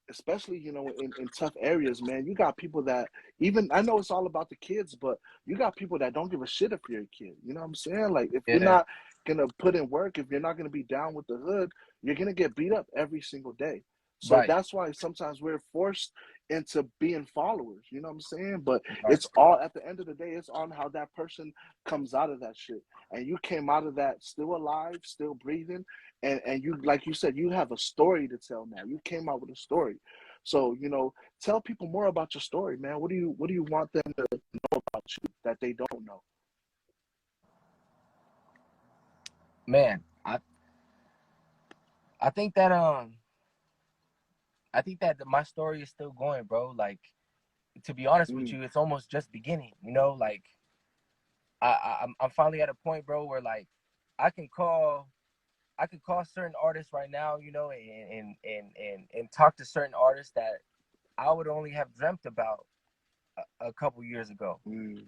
Speaker 3: especially you know in tough areas, man, you got people that even I know it's all about the kids, but you got people that don't give a shit if you're a kid. You know what I'm saying? Like if you're
Speaker 2: Yeah.
Speaker 3: not gonna put in work, if you're not gonna be down with the hood, you're gonna get beat up every single day. So
Speaker 2: Right.
Speaker 3: that's why sometimes we're forced into being followers, you know what I'm saying? But
Speaker 2: Right.
Speaker 3: it's all at the end of the day, it's on how that person comes out of that shit. And you came out of that still alive, still breathing, and you like you said, you have a story to tell now. You came out with a story. So, you know, tell people more about your story, man. What do you want them to know about you that they don't know?
Speaker 2: Man, I think that I think that my story is still going, bro. Like to be honest with
Speaker 3: Mm,
Speaker 2: you, it's almost just beginning. You know, like I'm finally at a point, bro, where like I can call I could call certain artists right now, you know, and talk to certain artists that I would only have dreamt about a couple years ago.
Speaker 3: mm.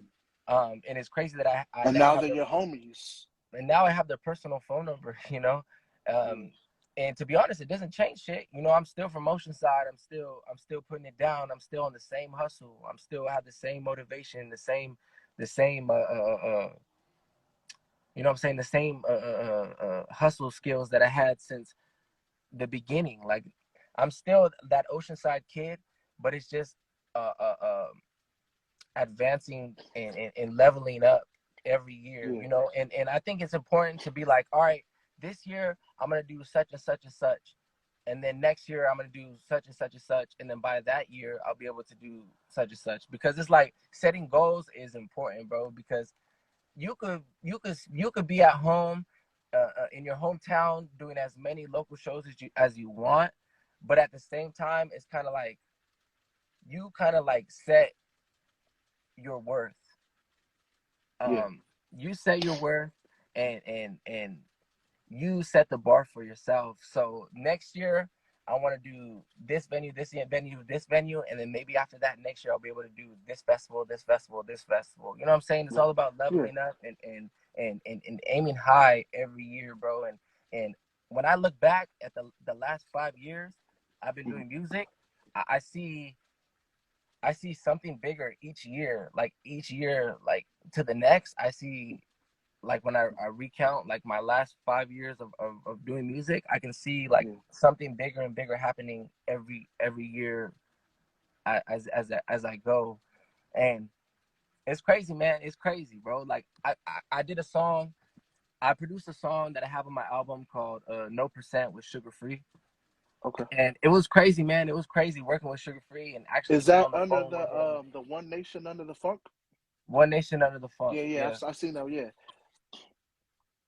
Speaker 2: And it's crazy that I
Speaker 3: And
Speaker 2: now
Speaker 3: now
Speaker 2: have
Speaker 3: they're
Speaker 2: the
Speaker 3: your homies.
Speaker 2: and now I have their personal phone number, you know.
Speaker 3: Yeah.
Speaker 2: And to be honest, it doesn't change shit. You know, I'm still from Oceanside. I'm still putting it down. I'm still on the same hustle. I'm still have the same motivation, the same you know what I'm saying, the same hustle skills that I had since the beginning. Like I'm still that Oceanside kid, but it's just uh, uh, uh, advancing and leveling up every year,
Speaker 3: Yeah.
Speaker 2: you know. And I think it's important to be like, all right, this year I'm gonna do such and such and such, and then next year I'm gonna do such and such and such, and then by that year I'll be able to do such and such. Because it's like setting goals is important, bro. Because you could be at home in your hometown doing as many local shows as you want, but at the same time, it's kind of like you kind of like set your worth.
Speaker 3: Yeah.
Speaker 2: um you set your worth, and you set the bar for yourself. So next year I want to do this venue, this venue, and then maybe after that next year I'll be able to do this festival, this festival, this festival. You know what I'm saying? It's all about
Speaker 3: Yeah.
Speaker 2: leveling up and aiming high every year, bro. And when I look back at the last 5 years I've been
Speaker 3: Mhm.
Speaker 2: doing music, I see something bigger each year. Like each year, like to the next, I see, like when I recount like my last 5 years of doing music, I can see like
Speaker 3: Yeah.
Speaker 2: something bigger and bigger happening every year as I go. And it's crazy, man. It's crazy, bro. Like I did a song, I produced a song that I have on my album called No Percent with Sugar Free.
Speaker 3: Okay.
Speaker 2: And it was crazy, man. It was crazy working with Sugar Free and actually
Speaker 3: Is
Speaker 2: being
Speaker 3: that
Speaker 2: on the
Speaker 3: under
Speaker 2: phone one day.
Speaker 3: the One Nation Under the Funk?
Speaker 2: One Nation Under the Funk.
Speaker 3: Yeah, yeah,
Speaker 2: Yeah.
Speaker 3: I've seen that. Yeah,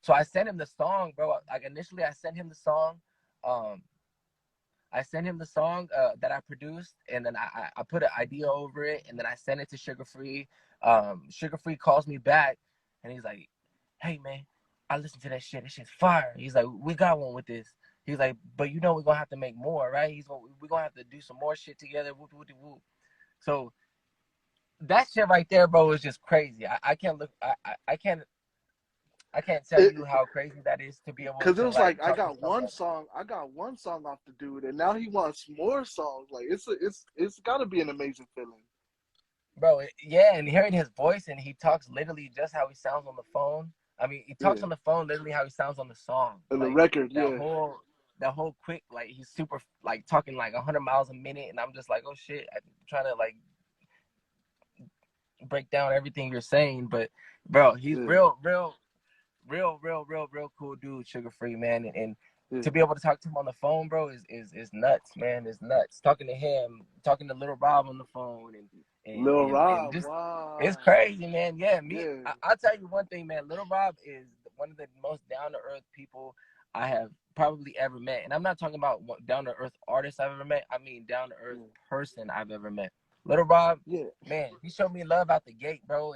Speaker 2: So I sent him the song, bro. Like initially, I sent him the song. Um, I sent him the song that I produced, and then I put an idea over it, and then I sent it to Sugar Free. Sugar Free calls me back, and he's like, "Hey man, I listened to that shit. That shit's fire." He's like, "We got one with this." He's like, "But you know we're gonna have to make more, right?" We're gonna have to do some more shit together. Whoop, whoop, whoop. So that shit right there, bro, is just crazy. I can't look. I can't tell
Speaker 3: it
Speaker 2: you how crazy that is to be able
Speaker 3: because it
Speaker 2: to
Speaker 3: was like
Speaker 2: like talk to someone.
Speaker 3: I got one song off the dude, and now he wants more songs. Like it's got to be an amazing feeling.
Speaker 2: Bro, yeah, and hearing his voice, and he talks literally just how he sounds on the phone. I mean, he talks
Speaker 3: Yeah,
Speaker 2: on the phone literally how he sounds on the song.
Speaker 3: and the
Speaker 2: Like
Speaker 3: record.
Speaker 2: that
Speaker 3: Yeah,
Speaker 2: whole that whole quick, like he's super like talking like 100 miles a minute, and I'm just like, oh shit, I'm trying to like break down everything you're saying. But bro, he's
Speaker 3: yeah,
Speaker 2: real cool dude, Sugar Free, man. And
Speaker 3: yeah.
Speaker 2: to be able to talk to him on the phone, bro, is nuts, man. It's nuts. Talking to him, talking to Little Rob on the phone,
Speaker 3: Lil
Speaker 2: and
Speaker 3: Rob,
Speaker 2: just it's
Speaker 3: wow.
Speaker 2: crazy, man. Yeah,
Speaker 3: Yeah,
Speaker 2: I'll tell you one thing, man. Little Rob is one of the most down to earth people I have probably ever met. And I'm not talking about down to earth artist I've ever met. I mean down to earth
Speaker 3: yeah,
Speaker 2: person I've ever met. Little Rob,
Speaker 3: yeah.
Speaker 2: man, he showed me love out the gate, bro.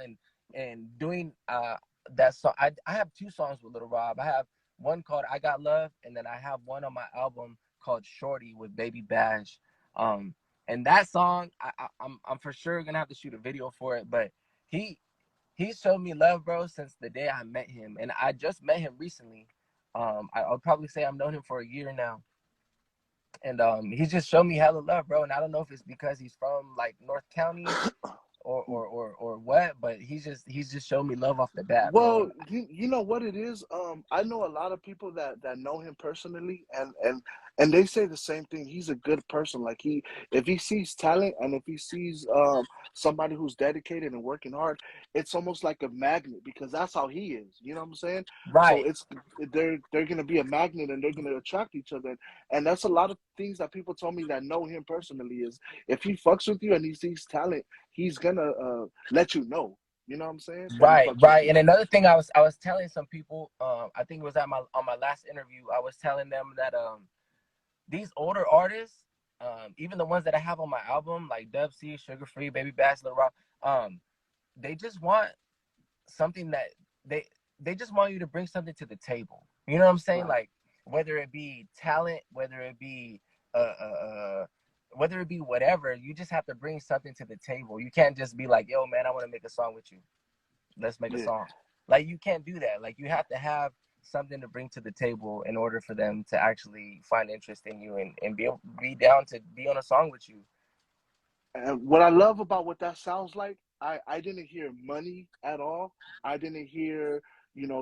Speaker 2: And doing that song, I have two songs with Little Rob. I have one called I Got Love, and then I have one on my album called Shorty with Baby Bash. Um, and that song, I'm for sure gonna have to shoot a video for it. But he he showed me love, bro, since the day I met him, and I just met him recently. I'll probably say I've known him for a year now, and he just showed me hella love, bro. And I don't know if it's because he's from like North County or what, but he's just showed me love off the bat, bro.
Speaker 3: Well, you know what it is. I know a lot of people that know him personally, and they say the same thing. He's a good person. Like if he sees talent and if he sees somebody who's dedicated and working hard, it's almost like a magnet because that's how he is. You know what I'm saying? So
Speaker 2: Right,
Speaker 3: they're gonna be a magnet and they're gonna attract each other. And that's a lot of things that people told me that know him personally is if he fucks with you and he sees talent, he's gonna let you know. You know what I'm saying? That he
Speaker 2: right,
Speaker 3: fucks with
Speaker 2: right.
Speaker 3: you.
Speaker 2: And another thing I was telling some people, I think it was at my on my last interview, I was telling them that these older artists, even the ones that I have on my album, like Dezzy, Sugar Free, Baby Bass, Lil Rock, they just want something that they they just want you to bring something to the table. You know what I'm saying?
Speaker 3: Right.
Speaker 2: Like whether it be talent, uh, uh, uh whether it be whatever, you just have to bring something to the table. You can't just be like, "Yo, man, I want to make a song with you. Let's make a
Speaker 3: Yeah.
Speaker 2: song." Like you can't do that. Like you have to have something to bring to the table in order for them to actually find interest in you and be down to be on a song with you.
Speaker 3: And what I love about what that sounds like, I didn't hear money at all. I didn't hear,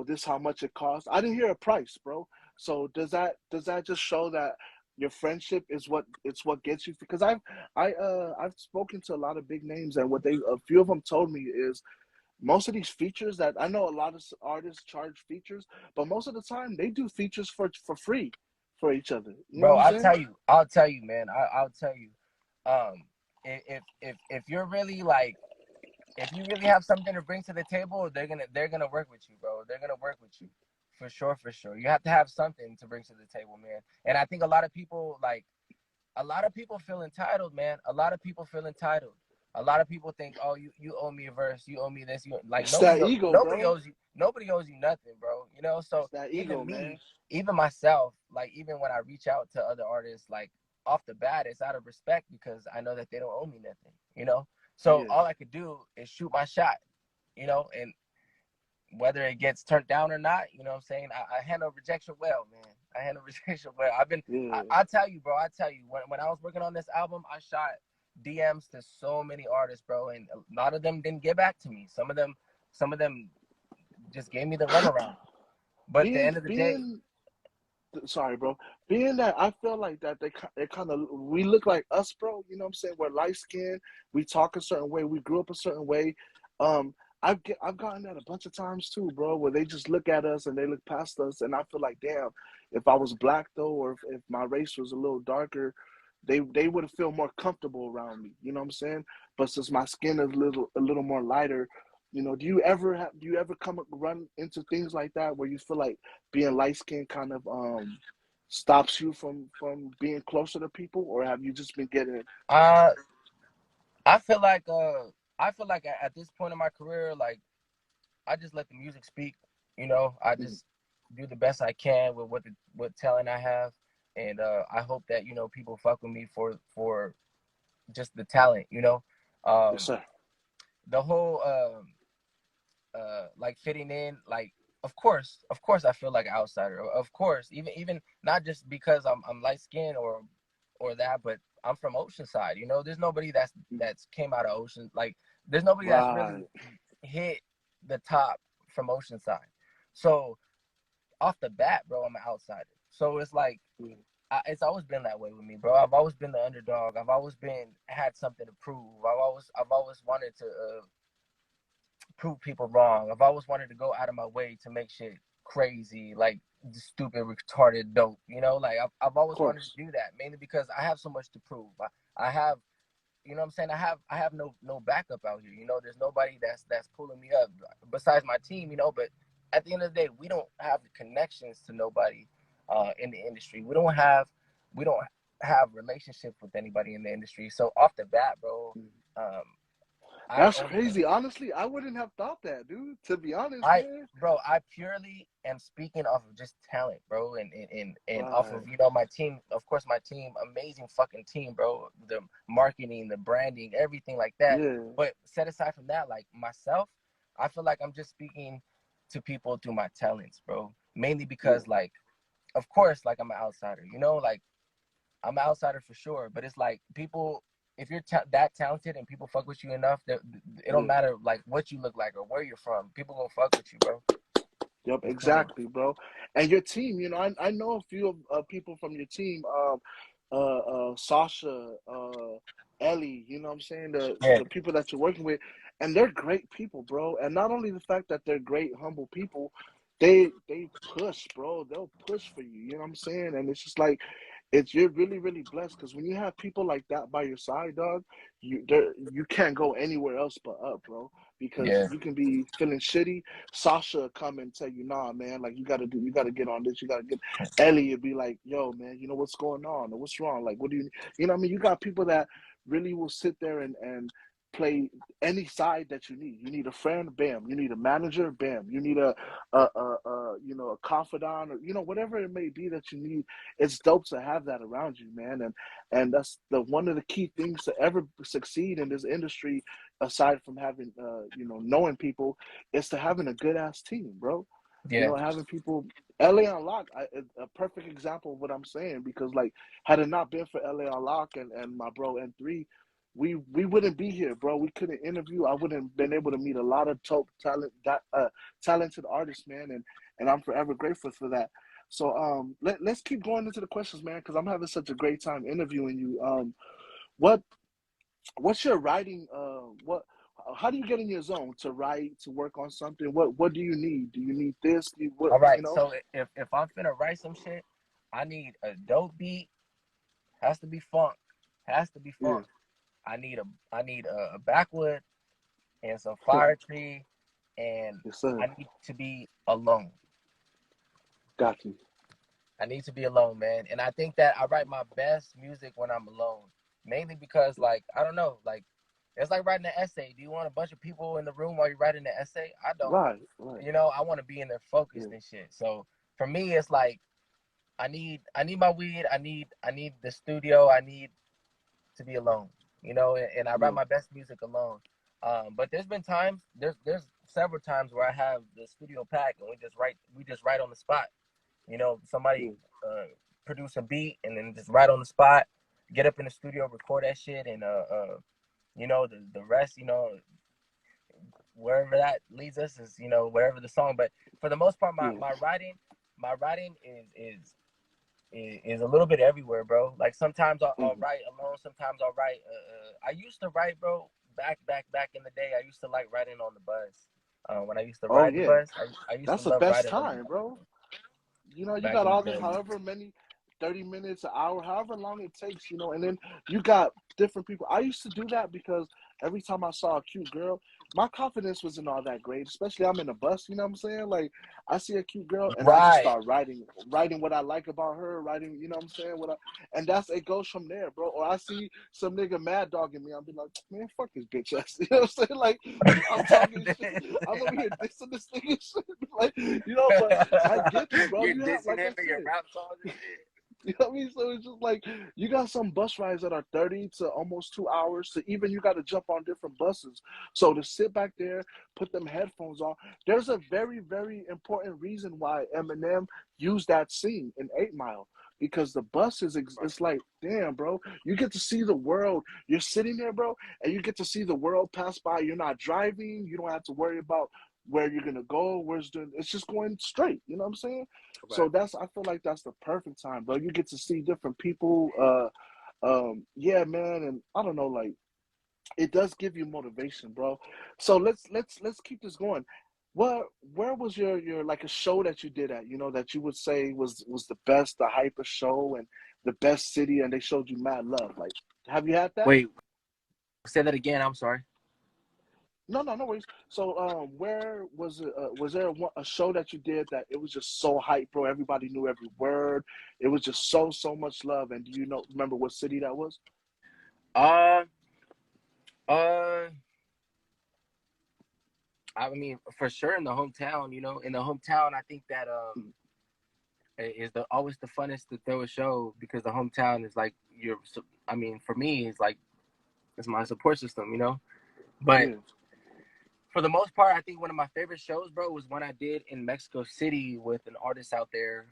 Speaker 3: this how much it costs. I didn't hear a price, bro. So does that just show that your friendship is what gets you? Because I've spoken to a lot of big names, and what they a few of them told me is most of these features that I know a lot of artists charge features, but most of the time they do features for free for each other. You know what
Speaker 2: Bro,
Speaker 3: I'm saying?
Speaker 2: I'll tell you, man. I'll tell you. Um, if you're really like, if you really have something to bring to the table, they're gonna work with you, bro. They're gonna work with you, for sure, for sure. You have to have something to bring to the table, man. And I think a lot of people a lot of people feel entitled, man. A lot of people feel entitled. A lot of people think, oh, you owe me a verse, you owe me this, you like
Speaker 3: It's that ego, bro.
Speaker 2: nobody owes you nothing, bro. You know, so
Speaker 3: It's that
Speaker 2: even
Speaker 3: ego, man.
Speaker 2: me, even myself, like even when I reach out to other artists, like off the bat, it's out of respect because I know that they don't owe me nothing, you know. So
Speaker 3: Yeah.
Speaker 2: all I could do is shoot my shot, and whether it gets turned down or not, you know what I'm saying? I handle rejection well, man. I handle rejection well.
Speaker 3: Yeah.
Speaker 2: I tell you, bro, when I was working on this album, I shot DMs to so many artists, bro, and a lot of them didn't get back to me. Some of them just gave me the runaround. But at the
Speaker 3: being
Speaker 2: end of the day,
Speaker 3: being sorry, bro. Being that I feel like that they kind of we look like us, bro. You know what I'm saying? We're light skinned. We talk a certain way. We grew up a certain way. Um, I've gotten that a bunch of times too, bro. Where they just look at us and they look past us, and I feel like, damn, if I was black though, or if my race was a little darker, they would feel more comfortable around me. You know what I'm saying? But since my skin is a little more lighter, do you ever run into things like that where you feel like being light skinned kind of stops you from being closer to people, or have you just been getting
Speaker 2: uh, I feel like at this point in my career, like I just let the music speak. I
Speaker 3: mm,
Speaker 2: just do the best I can with what talent I have, and I hope that people fuck with me for just the talent.
Speaker 3: yes
Speaker 2: Um,
Speaker 3: sir?
Speaker 2: the whole like fitting in, like of course I feel like an outsider. Of course, even not just because I'm light skinned or that, but I'm from Oceanside. There's nobody that's came out of Ocean, like there's nobody that's really
Speaker 3: Right.
Speaker 2: hit the top from Oceanside. So off the bat, bro, I'm an outsider. So it's like
Speaker 3: Mm,
Speaker 2: it's always been that way with me, bro. I've always been the underdog. I've always been had something to prove. I've always wanted to prove people wrong. I've always wanted to go out of my way to make shit crazy, like stupid, retarded, dope. Like I've
Speaker 3: of
Speaker 2: always wanted to
Speaker 3: course.
Speaker 2: do that, mainly because I have so much to prove. I have what I'm saying? I have no backup out here. There's nobody that's pulling me up besides my team. But at the end of the day, we don't have the connections to nobody in the industry. We don't have relationships with anybody in the industry. So off the bat, bro,
Speaker 3: Mm.
Speaker 2: um, I
Speaker 3: That's
Speaker 2: only
Speaker 3: crazy. Honestly, I wouldn't have thought that, dude. To be honest,
Speaker 2: I
Speaker 3: man.
Speaker 2: bro, I purely am speaking off of just talent, bro, and off of
Speaker 3: Right.
Speaker 2: my team. Of course, my team, amazing fucking team, bro. The marketing, the branding, everything like that.
Speaker 3: Yeah.
Speaker 2: But set aside from that, like myself, I feel like I'm just speaking to people through my talents, bro. Mainly
Speaker 3: Yeah.
Speaker 2: because, like, of course, like I'm an outsider, like I'm an outsider for sure. But it's like people, if you're that talented and people fuck with you enough, that it don't
Speaker 3: Yeah.
Speaker 2: matter like what you look like or where you're from. People gonna fuck with you, bro.
Speaker 3: Yep,
Speaker 2: It's cool.
Speaker 3: exactly, bro. And your team, I know a few of people from your team, Sasha, Ellie, you know what I'm saying? The
Speaker 2: Yeah,
Speaker 3: the people that you're working with, and they're great people, bro. And not only the fact that they're great, humble people, they push, bro. They'll push for you, you know what I'm saying? And it's just like you're really, really blessed because when you have people like that by your side, dog, you can't go anywhere else but up, bro. Because
Speaker 2: yeah,
Speaker 3: you can be feeling shitty. Sasha come and tell you, nah, man, like you gotta get on this, you gotta get Ellie would be like, yo, man, you know what's going on or what's wrong? Like, what do you know what I mean? You got people that really will sit there and play any side that you need. You need a friend, bam. You need a manager, bam. You need a confidant, or whatever it may be that you need. It's dope to have that around you, man. And that's the one of the key things to ever succeed in this industry, aside from having knowing people, is to having a good ass team, bro.
Speaker 2: Yeah.
Speaker 3: Having people. LA Unlocked, a perfect example of what I'm saying, because like, had it not been for LA Unlocked and my bro N3, we wouldn't be here, bro. We couldn't interview. I wouldn't have been able to meet a lot of top talented artists, man, and I'm forever grateful for that. So let's keep going into the questions, man, because I'm having such a great time interviewing you. What what's your writing? What How do you get in your zone to write, to work on something? What do you need? Do you need this? Do you, what
Speaker 2: All right.
Speaker 3: you know?
Speaker 2: So if I'm finna write some shit, I need a dope beat. Has to be funk. Has to be
Speaker 3: Yeah,
Speaker 2: funk. I need a backwood and some fire tree, and
Speaker 3: yes, sir.
Speaker 2: I need to be alone.
Speaker 3: Got you.
Speaker 2: I need to be alone, man. And I think that I write my best music when I'm alone. Mainly because, like, I don't know, like, it's like writing an essay. Do you want a bunch of people in the room while you're writing the essay? I don't.
Speaker 3: Right, right.
Speaker 2: I want to be in there
Speaker 3: Yeah,
Speaker 2: focused and shit. So for me, it's like I need my weed. I need the studio. I need to be alone. And I write
Speaker 3: yeah,
Speaker 2: my best music alone. But there's several times where I have the studio packed and we just write on the spot. Somebody
Speaker 3: yeah,
Speaker 2: produce a beat and then just write on the spot, get up in the studio, record that shit, and the rest, wherever that leads us is wherever the song. But for the most part, my,
Speaker 3: yeah.
Speaker 2: my writing my writing is a little bit everywhere, bro. Like sometimes I'll
Speaker 3: Hmm.
Speaker 2: write alone, sometimes I'll write. I used to write, bro. Back in the day, I used to like writing on the bus. When I used to
Speaker 3: Oh
Speaker 2: ride the
Speaker 3: yeah,
Speaker 2: bus, I used to
Speaker 3: that's the
Speaker 2: love
Speaker 3: best
Speaker 2: writing on the
Speaker 3: time,
Speaker 2: bus
Speaker 3: bro. You
Speaker 2: back
Speaker 3: got
Speaker 2: in the
Speaker 3: all this,
Speaker 2: day.
Speaker 3: however many, 30 minutes, an hour, however long it takes, and then you got different people. I used to do that because every time I saw a cute girl, my confidence wasn't all that great, especially I'm in a bus, you know what I'm saying? Like, I see a cute girl and I just
Speaker 2: Right.
Speaker 3: start writing what I like about her, writing, you know what I'm saying? And it goes from there, bro. Or I see some nigga mad dogging me, I'll be like, man, fuck this bitch ass. You know what I'm saying? Like, I'm talking shit. I'm over here dissing this nigga shit. Like, but I get you, bro.
Speaker 2: You're
Speaker 3: You have,
Speaker 2: dissing
Speaker 3: like I
Speaker 2: him in your
Speaker 3: said,
Speaker 2: rap songs and shit.
Speaker 3: you know what I mean? So it's just like, you got some bus rides that are 30 to almost 2 hours, to even you got to jump on different buses. So to sit back there, put them headphones on, there's a very, very important reason why Eminem used that scene in 8 Mile. Because the bus it's like, damn, bro, you get to see the world. You're sitting there, bro, and you get to see the world pass by. You're not driving. You don't have to worry about where you're gonna go. It's just going straight. You know what I'm saying? So
Speaker 2: Right.
Speaker 3: I feel like that's the perfect time, bro. You get to see different people. Yeah, man, and I don't know, like, it does give you motivation, bro. So let's keep this going. Where was your like a show that you did at, that you would say was the best, the hyper show and the best city, and they showed you mad love? Like, have you had that?
Speaker 2: Wait, say that again. I'm sorry.
Speaker 3: No, no, no worries. So, where was it? Was there a show that you did that it was just so hype, bro? Everybody knew every word. It was just so much love. And do you remember what city that was?
Speaker 2: Uh, uh, I mean, for sure in the hometown. In the hometown, I think that is always the funnest to throw a show because the hometown is like your. I mean, for me, it's my support system. But
Speaker 3: Yeah.
Speaker 2: for the most part, I think one of my favorite shows, bro, was one I did in Mexico City with an artist out there.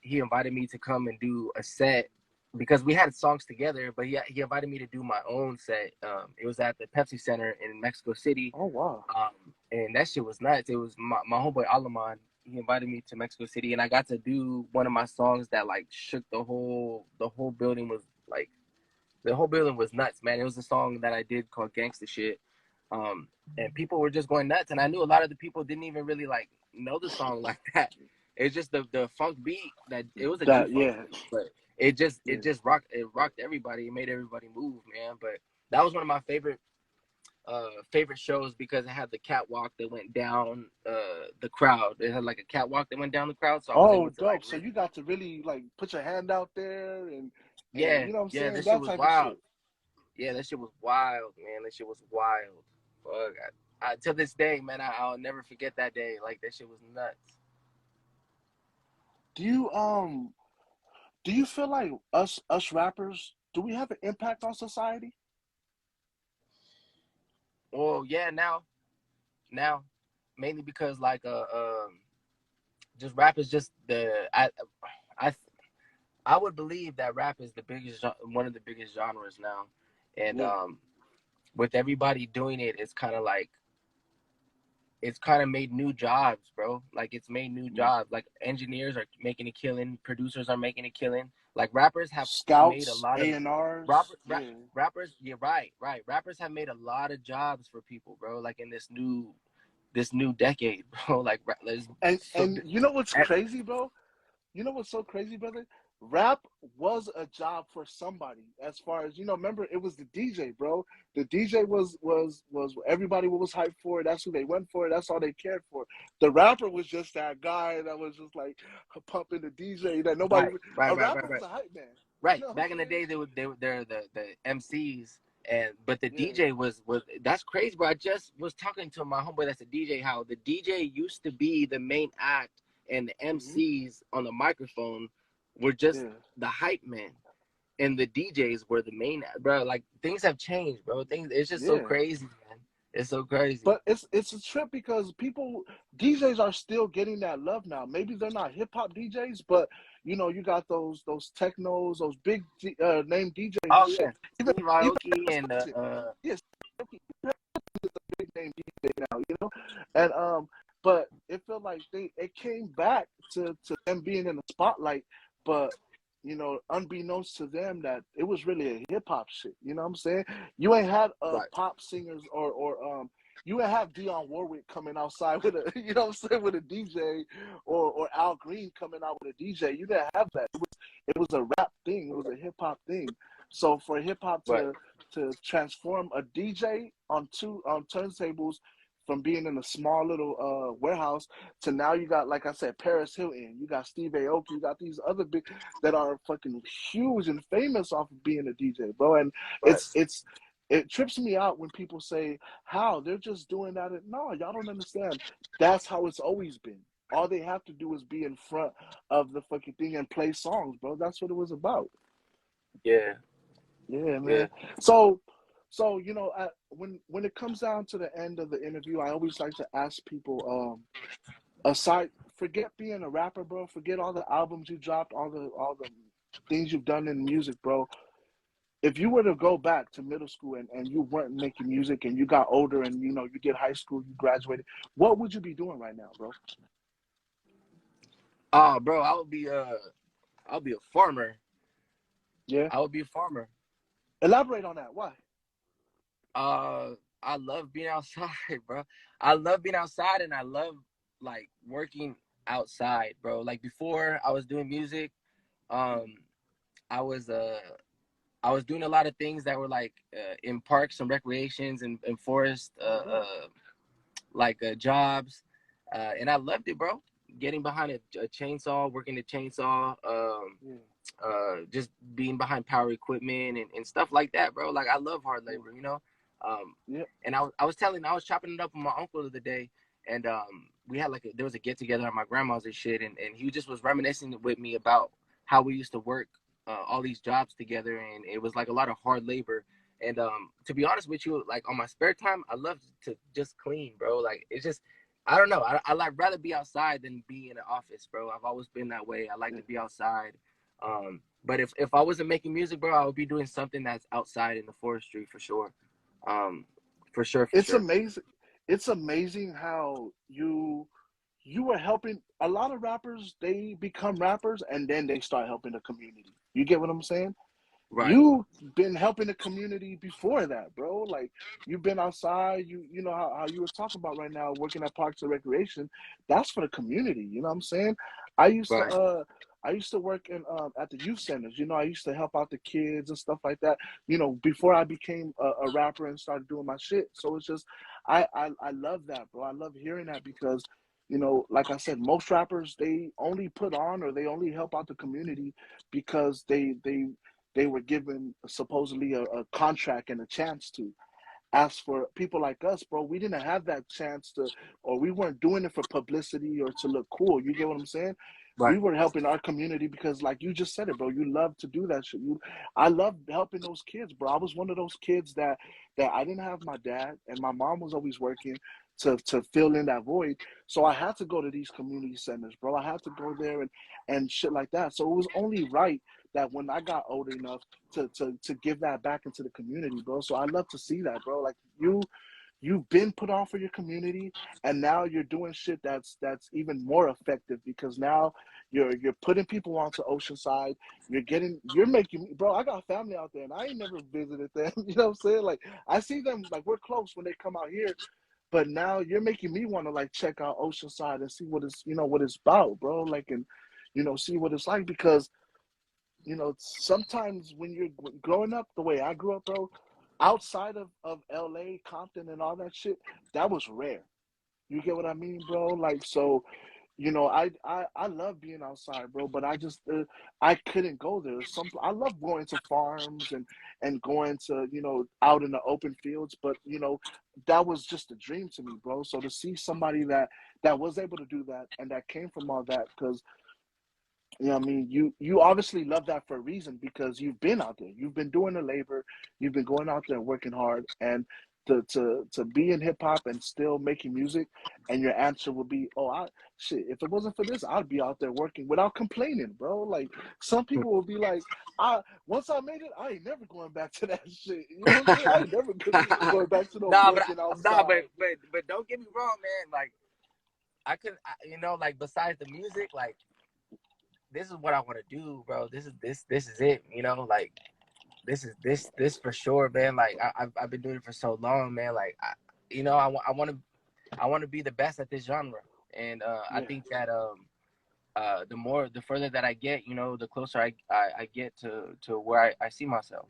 Speaker 2: He invited me to come and do a set because we had songs together, but he invited me to do my own set. It was at the Pepsi Center in Mexico City,
Speaker 3: Oh wow.
Speaker 2: and that shit was nuts. It was my homeboy Alaman. He invited me to Mexico City, and I got to do one of my songs that like shook the whole building. Was like the whole building was nuts, man. It was a song that I did called Gangsta Shit. And people were just going nuts. And I knew a lot of the people didn't even really like know the song like that. It's just the funk beat that it was a G
Speaker 3: That
Speaker 2: funk
Speaker 3: yeah,
Speaker 2: beat, but it
Speaker 3: yeah.
Speaker 2: just rocked everybody. It made everybody move, man. But that was one of my favorite shows because it had the catwalk that went down the crowd. It had like a catwalk that went down the crowd, so I was
Speaker 3: Oh,
Speaker 2: able to like
Speaker 3: dope. So you got to really like put your hand out there and
Speaker 2: yeah,
Speaker 3: you know what I'm
Speaker 2: yeah,
Speaker 3: saying?
Speaker 2: this shit
Speaker 3: That
Speaker 2: was
Speaker 3: type of
Speaker 2: wild.
Speaker 3: shit.
Speaker 2: Yeah, that shit was wild, man. That shit was wild. Fuck. To this day, man, I'll never forget that day. Like that shit was nuts.
Speaker 3: Do you do you feel like us rappers, do we have an impact on society?
Speaker 2: Oh yeah, now, mainly because like just rap is just I I would believe that rap is the biggest one of the biggest genres now, and
Speaker 3: Yeah.
Speaker 2: with everybody doing it, it's kind of made new jobs, bro. Like it's made new jobs. Like engineers are making a killing, producers are making a killing. Like rappers have made a
Speaker 3: Scouts,
Speaker 2: lot of
Speaker 3: A&Rs,
Speaker 2: rapper,
Speaker 3: yeah.
Speaker 2: rappers. Yeah, right. Rappers have made a lot of jobs for people, bro. Like in this new decade, bro. Like there's so
Speaker 3: And you know what's crazy, bro? You know what's so crazy, brother? Rap was a job for somebody. As far as you know, remember it was the DJ, bro. The DJ was everybody was hyped for. That's who they went for. That's all they cared for. The rapper was just that guy that was just like pumping the DJ. That nobody.
Speaker 2: right,
Speaker 3: A rapper was a hype man. You
Speaker 2: right.
Speaker 3: know what I'm
Speaker 2: Back in the
Speaker 3: saying?
Speaker 2: day, they're the MCs, and but the
Speaker 3: Yeah.
Speaker 2: DJ was that's crazy, bro. I just was talking to my homeboy that's a DJ. How the DJ used to be the main act, and the
Speaker 3: Hmm.
Speaker 2: MCs on the microphone were just
Speaker 3: Yeah.
Speaker 2: the hype man, and the DJs were the main act, bro. Like things have changed, bro. Things it's just so
Speaker 3: Yeah.
Speaker 2: crazy, man. It's so crazy.
Speaker 3: But it's a trip because people DJs are still getting that love now. Maybe they're not hip hop DJs, but you know you got those technos, those big name DJs and
Speaker 2: Oh
Speaker 3: shit.
Speaker 2: yeah,
Speaker 3: Even
Speaker 2: Steve
Speaker 3: even
Speaker 2: Aoki and
Speaker 3: yes, big name DJ now, you know, and but it felt like it came back to them being in the spotlight, but you know, unbeknownst to them that it was really a hip hop shit. You know what I'm saying? You ain't had
Speaker 2: right,
Speaker 3: pop singers or you ain't have Dionne Warwick coming outside with a you know what I'm saying with a DJ or Al Green coming out with a DJ. You didn't have that. It was a rap thing. It was a hip hop thing. So for hip hop
Speaker 2: right,
Speaker 3: to transform a DJ on turntables from being in a small little warehouse to now you got, like I said, Paris Hilton, you got Steve Aoki, you got these other big that are fucking huge and famous off of being a DJ, bro. And
Speaker 2: right.
Speaker 3: it trips me out when people say how they're just doing that. No, y'all don't understand. That's how it's always been. All they have to do is be in front of the fucking thing and play songs, bro. That's what it was about.
Speaker 2: Yeah,
Speaker 3: Yeah,
Speaker 2: yeah.
Speaker 3: man. So you know, when it comes down to the end of the interview, I always like to ask people, aside, forget being a rapper, bro. Forget all the albums you dropped, all the things you've done in music, bro. If you were to go back to middle school and you weren't making music and you got older and you know you did high school, you graduated, what would you be doing right now, bro?
Speaker 2: Oh, bro, I'll be a farmer.
Speaker 3: Yeah.
Speaker 2: I would be a farmer.
Speaker 3: Elaborate on that. Why?
Speaker 2: Uh, I love being outside, bro. I love being outside, and I love like working outside, bro. Like before, I was doing music. Um, I was I was doing a lot of things that were like in parks and recreations and forest,
Speaker 3: Mm-hmm.
Speaker 2: jobs, and I loved it, bro. Getting behind a chainsaw, working the chainsaw,
Speaker 3: Yeah.
Speaker 2: just being behind power equipment and stuff like that, bro. Like I love hard
Speaker 3: Yeah.
Speaker 2: labor, you know.
Speaker 3: Yeah.
Speaker 2: And I was chopping it up with my uncle the other day, and we had there was a get together at my grandma's and shit, and he just was reminiscing with me about how we used to work all these jobs together, and it was like a lot of hard labor. And to be honest with you, like on my spare time, I love to just clean, bro. Like it's just I don't know. I like rather be outside than be in an office, bro. I've always been that way. I like
Speaker 3: Yeah.
Speaker 2: to be outside. But if I wasn't making music, bro, I would be doing something that's outside in the forestry for sure. Um, for sure, for
Speaker 3: It's
Speaker 2: sure.
Speaker 3: amazing. It's amazing how you were helping a lot of rappers. They become rappers and then they start helping the community. You get what I'm saying?
Speaker 2: Right,
Speaker 3: You've been helping the community before that, bro. Like you've been outside. You know how you were talking about right now, working at parks and recreation. That's for the community. You know what I'm saying? I used to
Speaker 2: right,
Speaker 3: uh I used to work in at the youth centers. You know, I used to help out the kids and stuff like that. You know, before I became a rapper and started doing my shit. So it's just I love that, bro. I love hearing that because you know, like I said, most rappers they only put on or they only help out the community because they were given supposedly a contract and a chance to. As for people like us, bro, we didn't have that chance to, or we weren't doing it for publicity or to look cool. You get what I'm saying? We
Speaker 2: Right.
Speaker 3: were helping our community because, like you just said it, bro. You love to do that shit. I love helping those kids, bro. I was one of those kids that I didn't have my dad, and my mom was always working to fill in that void. So I had to go to these community centers, bro. I had to go there and shit like that. So it was only right that when I got old enough to give that back into the community, bro. So I love to see that, bro. Like you've been put on for your community, and now you're doing shit that's even more effective because now you're putting people onto Oceanside. You're making, bro. I got family out there, and I ain't never visited them. You know what I'm saying? Like I see them, like we're close when they come out here. But now you're making me want to like check out Oceanside and see what it's what it's about, bro. Like and see what it's like because sometimes when you're growing up the way I grew up, bro, outside of LA, Compton, and all that shit, that was rare. You get what I mean, bro? Like, so, I love being outside, bro, but I couldn't go there. I love going to farms and going to, out in the open fields, but, that was just a dream to me, bro. So to see somebody that was able to do that and that came from all that, because I mean? You obviously love that for a reason because you've been out there. You've been doing the labor. You've been going out there and working hard. And to be in hip hop and still making music, and your answer would be, "Oh, shit. If it wasn't for this, I'd be out there working without complaining, bro." Like some people will be like, "I once I made it, I ain't never going back to that shit." You know what I'm saying? I ain't never going back to no
Speaker 2: Nah, but
Speaker 3: working
Speaker 2: nah,
Speaker 3: outside.
Speaker 2: but don't get me wrong, man. Like I could, like besides the music, like this is what I want to do, bro. This is it, like this for sure, man. Like I've been doing it for so long, man. Like I want to be the best at this genre, and I
Speaker 3: Yeah.
Speaker 2: think that the further that I get, the closer I get to where I see myself,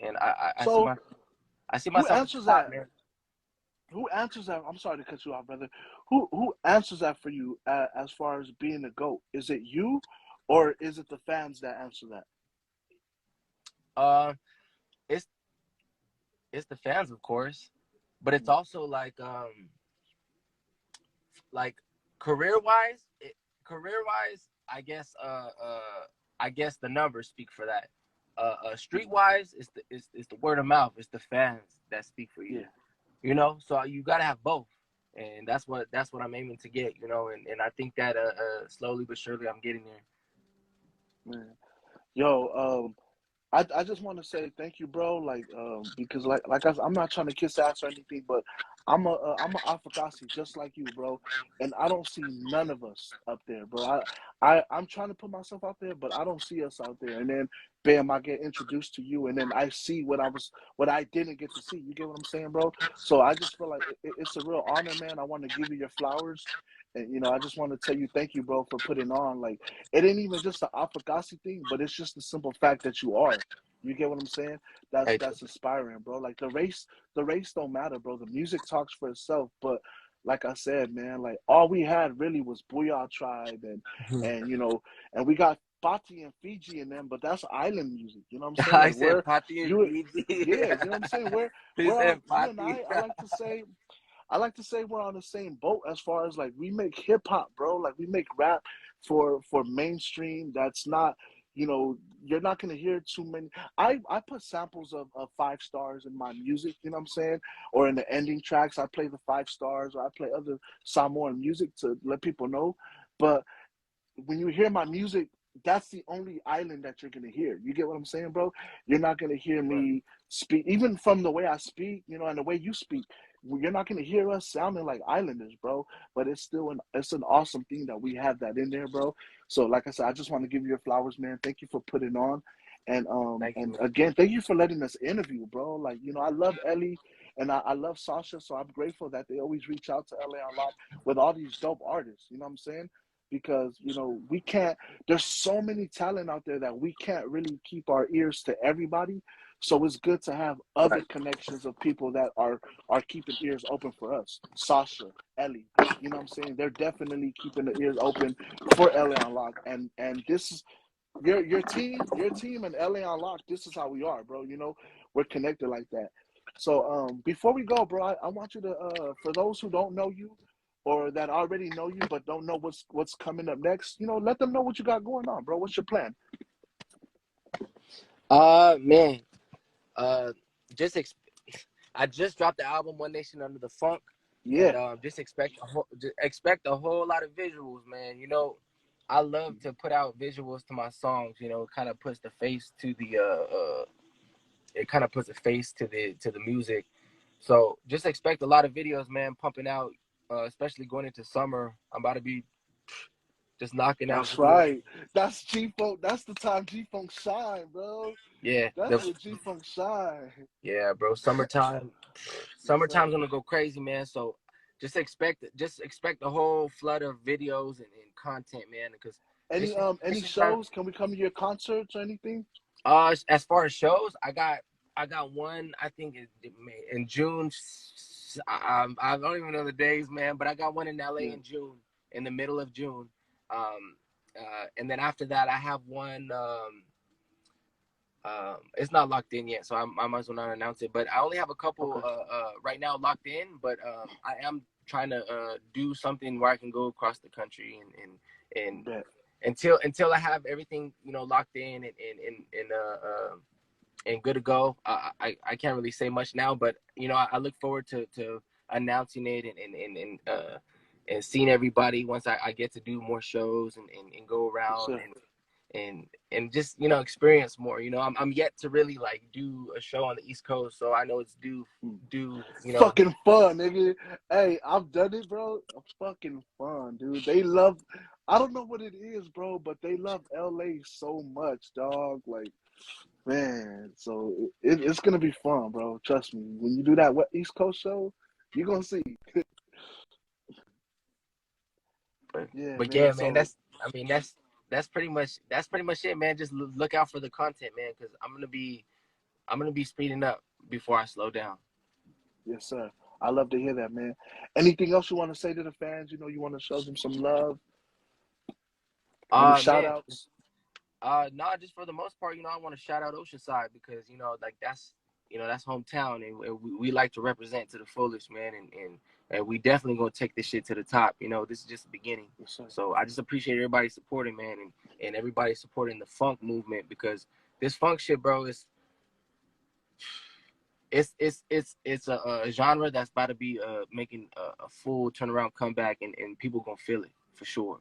Speaker 2: and
Speaker 3: So
Speaker 2: I see
Speaker 3: who
Speaker 2: myself at the
Speaker 3: answers
Speaker 2: top,
Speaker 3: that?
Speaker 2: man.
Speaker 3: Who answers that? I'm sorry to cut you off, brother. Who answers that for you as far as being the GOAT? Is it you, or is it the fans that answer that?
Speaker 2: Uh, it's it's the fans, of course, but it's also like career wise, I guess the numbers speak for that. Street wise, it's the word of mouth. It's the fans that speak for you.
Speaker 3: Yeah,
Speaker 2: So you gotta have both, and that's what I'm aiming to get. And I think that slowly but surely I'm getting there.
Speaker 3: man. Yo, I just want to say thank you, bro. Like, because I'm not trying to kiss ass or anything, but I'm a Afakasi just like you, bro. And I don't see none of us up there, bro. I'm trying to put myself out there, but I don't see us out there. And then, bam, I get introduced to you, and then I see what I didn't get to see. You get what I'm saying, bro? So I just feel like it's a real honor, man. I want to give you your flowers. And I just want to tell you thank you, bro, for putting on. Like it ain't even just the Afakasi thing, but it's just the simple fact that you are. You get what I'm saying?
Speaker 2: Hey,
Speaker 3: That's inspiring, bro. Like the race don't matter, bro. The music talks for itself. But like I said, man, like all we had really was Booyah Tribe and and we got Patti and Fiji in them, but that's island music. You know what I'm saying?
Speaker 2: I
Speaker 3: Like
Speaker 2: said
Speaker 3: where
Speaker 2: Pati and
Speaker 3: you
Speaker 2: Fiji.
Speaker 3: yeah, you know what I'm saying? Where
Speaker 2: He
Speaker 3: we're on
Speaker 2: said
Speaker 3: you and
Speaker 2: Pati.
Speaker 3: I like to say we're on the same boat as far as like we make hip hop, bro. Like we make rap for mainstream. That's not, you're not gonna hear too many. I put samples of 5 stars in my music. You know what I'm saying? Or in the ending tracks, I play the 5 stars, or I play other Samoan music to let people know. But when you hear my music, that's the only island that you're gonna hear. You get what I'm saying, bro? You're not gonna hear
Speaker 2: Right.
Speaker 3: me speak, even from the way I speak, and the way you speak. You're not gonna hear us sounding like islanders, bro. But it's an awesome thing that we have that in there, bro. So, like I said, I just want to give you your flowers, man. Thank you for putting on, and
Speaker 2: Thank you, man.
Speaker 3: again, thank you for letting us interview, bro. Like I love Ellie, and I love Sasha, so I'm grateful that they always reach out to LA Unlocked with all these dope artists. You know what I'm saying? Because we can't, there's so many talent out there that we can't really keep our ears to everybody, so it's good to have other
Speaker 2: Right.
Speaker 3: connections of people that are keeping ears open for us. Sasha, Ellie, you know what I'm saying? They're definitely keeping the ears open for LA Unlocked, and this is your team and LA on lock. This is how we are, bro. You know, we're connected like that. So before we go, bro, I want you to for those who don't know you or that already know you but don't know what's coming up next, you know, let them know what you got going on, bro. What's your plan?
Speaker 2: Man, uh, just ex- I just dropped the album One Nation Under the Funk, and
Speaker 3: Yeah,
Speaker 2: just expect a whole lot of visuals, man. You know, I love to put out visuals to my songs. You know, it kind of puts the face to the it kind of puts a face to the music. So just expect a lot of videos, man, pumping out. Especially going into summer, I'm about to be just knocking out
Speaker 3: that's
Speaker 2: videos.
Speaker 3: right. That's G Funk. That's the time G Funk shine, bro.
Speaker 2: Yeah,
Speaker 3: That's what G Funk shine.
Speaker 2: yeah, bro. Summertime,
Speaker 3: Yes, sir.
Speaker 2: summertime's gonna go crazy, man. So just expect a whole flood of videos and content, man. Because
Speaker 3: Any
Speaker 2: this shit trying.
Speaker 3: shows? Can we come to your concerts or anything?
Speaker 2: As far as shows, I got one. I think in June. I don't even know the days, man. But I got one in LA
Speaker 3: Yeah.
Speaker 2: in June, in the middle of June. And then after that, I have one. It's not locked in yet, so I might as well not announce it. But I only have a couple
Speaker 3: Okay.
Speaker 2: right now locked in. But I am trying to do something where I can go across the country and
Speaker 3: Bet.
Speaker 2: until I have everything locked in and good to go. I can't really say much now, but I look forward to announcing it and seeing everybody once I get to do more shows and go
Speaker 3: Yes,
Speaker 2: around
Speaker 3: sir.
Speaker 2: and just experience more. I'm yet to really like do a show on the East Coast, so I know it's
Speaker 3: Mm.
Speaker 2: due.
Speaker 3: Fucking fun, nigga. Hey, I've done it, bro. Fucking fun, dude. They love. I don't know what it is, bro, but they love LA so much, dog. Like, man. So it's gonna be fun, bro. Trust me. When you do that East Coast show, you're gonna see.
Speaker 2: but
Speaker 3: Yeah,
Speaker 2: but
Speaker 3: man.
Speaker 2: yeah, man,
Speaker 3: So
Speaker 2: that's pretty much it, man. Just look out for the content, man, because I'm gonna be speeding up before I slow down.
Speaker 3: yes, sir. I love to hear that, man. Anything else you want to say to the fans? You know, you want to show them some love. Any shout
Speaker 2: Man,
Speaker 3: outs?
Speaker 2: nah, just for the most part, I want to shout out Oceanside because like that's hometown, and we like to represent to the fullest, man, and we definitely gonna take this shit to the top. This is just the beginning.
Speaker 3: Yes, sir.
Speaker 2: So I just appreciate everybody supporting, man, and everybody supporting the funk movement because this funk shit, bro, is it's a genre that's about to be making a full turnaround comeback, and people gonna feel it for sure.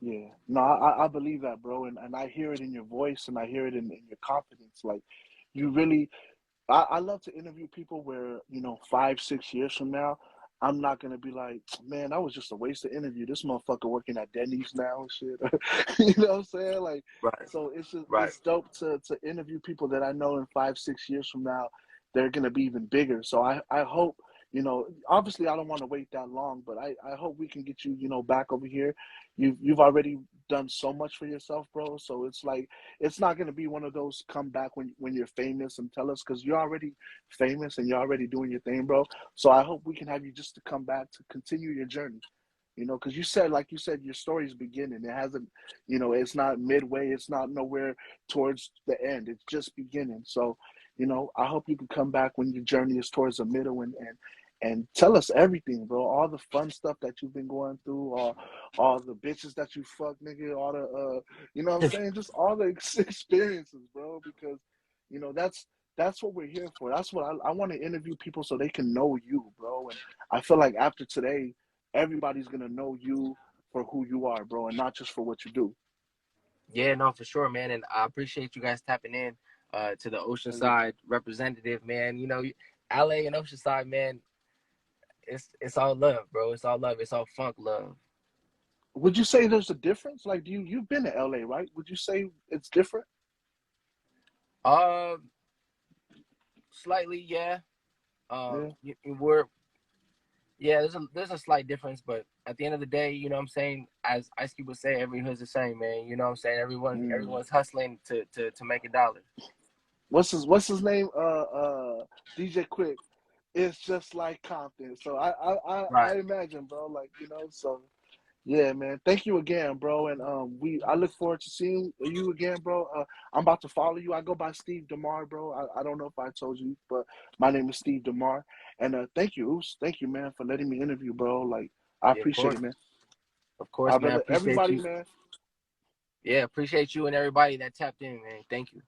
Speaker 3: Yeah. No, I believe that, bro. And I hear it in your voice and I hear it in your confidence. Like, you really, I love to interview people where, 5, 6 years from now, I'm not gonna be like, man, that was just a waste of interview. This motherfucker working at Denny's now and shit. You know what I'm saying? Like,
Speaker 2: Right,
Speaker 3: so
Speaker 2: right.
Speaker 3: it's dope to interview people that I know in 5, 6 years from now, they're gonna be even bigger. So I hope, obviously I don't want to wait that long, but I hope we can get you, back over here. You've already done so much for yourself, bro. So it's like it's not gonna be one of those come back when you're famous and tell us because you're already famous and you're already doing your thing, bro. So I hope we can have you just to come back to continue your journey. Because like you said, your story's beginning. It hasn't, it's not midway. It's not nowhere towards the end. It's just beginning. So, I hope you can come back when your journey is towards the middle and tell us everything, bro. All the fun stuff that you've been going through, all the bitches that you fuck, nigga, all the, you know what I'm saying? Just all the experiences, bro, because, that's what we're here for. That's what I want to interview people so they can know you, bro. And I feel like after today, everybody's gonna know you for who you are, bro, and not just for what you do.
Speaker 2: Yeah, no, for sure, man. And I appreciate you guys tapping in to the
Speaker 3: Oh yeah.
Speaker 2: Oceanside representative, man. LA and Oceanside, man, it's all love, bro. It's all love. It's all funk love.
Speaker 3: Would you say there's a difference? Like, you've been to LA, right? Would you say it's different?
Speaker 2: Um, Slightly, yeah.
Speaker 3: Yeah.
Speaker 2: We're yeah. There's a slight difference, but at the end of the day, you know what I'm saying. As Ice Cube would say, every hood's the same, man. You know what I'm saying.
Speaker 3: Mm.
Speaker 2: Everyone's hustling to make a dollar.
Speaker 3: What's his name? DJ Quick. It's just like Compton. So I
Speaker 2: Right.
Speaker 3: imagine, bro. Like, so Yeah, man. Thank you again, bro. And I look forward to seeing you again, bro. I'm about to follow you. I go by Steve Demar, bro. I don't know if I told you, but my name is Steve Demar. And thank you, Oos. Thank you, man, for letting me interview, bro. Like, I
Speaker 2: Yeah,
Speaker 3: appreciate it, man.
Speaker 2: of
Speaker 3: All
Speaker 2: course,
Speaker 3: right,
Speaker 2: man.
Speaker 3: brother.
Speaker 2: Appreciate
Speaker 3: Everybody,
Speaker 2: you.
Speaker 3: man.
Speaker 2: Yeah, appreciate you and everybody that tapped in, man. Thank you.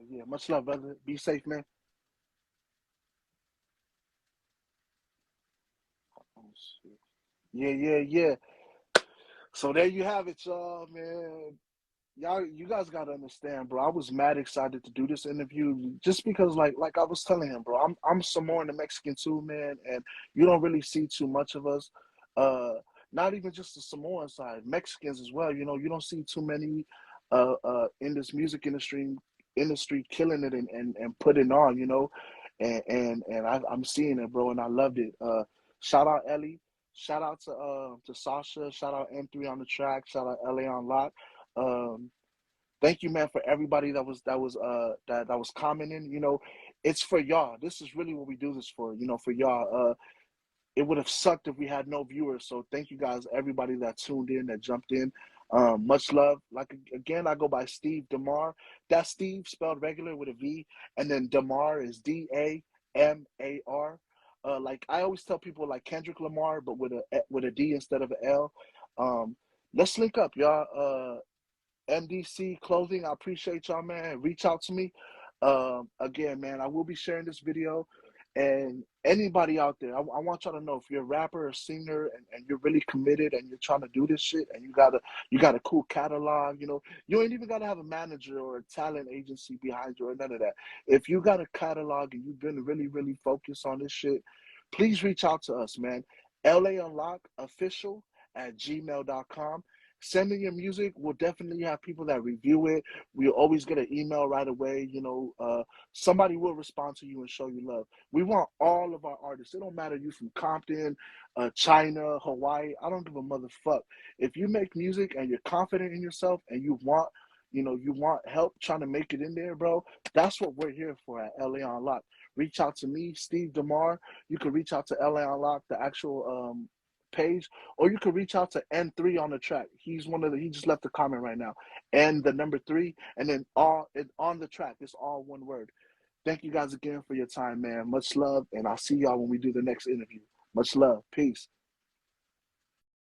Speaker 3: Yeah, much love, brother. Be safe, man. Oh, shit. Yeah, yeah, yeah. So there you have it, y'all, man. Y'all, you guys gotta understand, bro. I was mad excited to do this interview just because, like I was telling him, bro. I'm Samoan and Mexican too, man, and you don't really see too much of us. Uh, Not even just the Samoan side, Mexicans as well. You know, you don't see too many in this music industry killing it and putting on. You know, I'm seeing it, bro, and I loved it. Shout out Ellie. Shout out to Sasha. Shout out M3 on the track. Shout out LA on Lot. Um, Thank you, man, for everybody that was commenting. You know, it's for y'all. This is really what we do this for. You know, for y'all. It would have sucked if we had no viewers. So thank you guys, everybody that tuned in, that jumped in. Much love. Like again, I go by Steve Demar. That's Steve spelled regular with a V, and then Demar is Damar. Like I always tell people, like Kendrick Lamar, but with a D instead of an L. Let's link up, y'all. MDC Clothing. I appreciate y'all, man. Reach out to me. Again, man, I will be sharing this video. And anybody out there, I want y'all to know if you're a rapper or singer and you're really committed and you're trying to do this shit and you got a cool catalog, you know, you ain't even gotta have a manager or a talent agency behind you or none of that. If you got a catalog and you've been really, really focused on this shit, please reach out to us, man. LA Unlock Official at gmail.com. Send me your music. We'll definitely have people that review it. We'll always get an email right away. You know, somebody will respond to you and show you love. We want all of our artists. It don't matter you from Compton, China, Hawaii. I don't give a motherfuck. If you make music and you're confident in yourself and you want help trying to make it in there, bro. That's what we're here for at LA Unlock. Reach out to me, Steve Demar. You can reach out to LA Unlock, the actual page, or you can reach out to N3 on the track. He just left a comment right now. And the number 3, and then on the track. It's all one word. Thank you guys again for your time, man. Much love, and I'll see y'all when we do the next interview. Much love. Peace.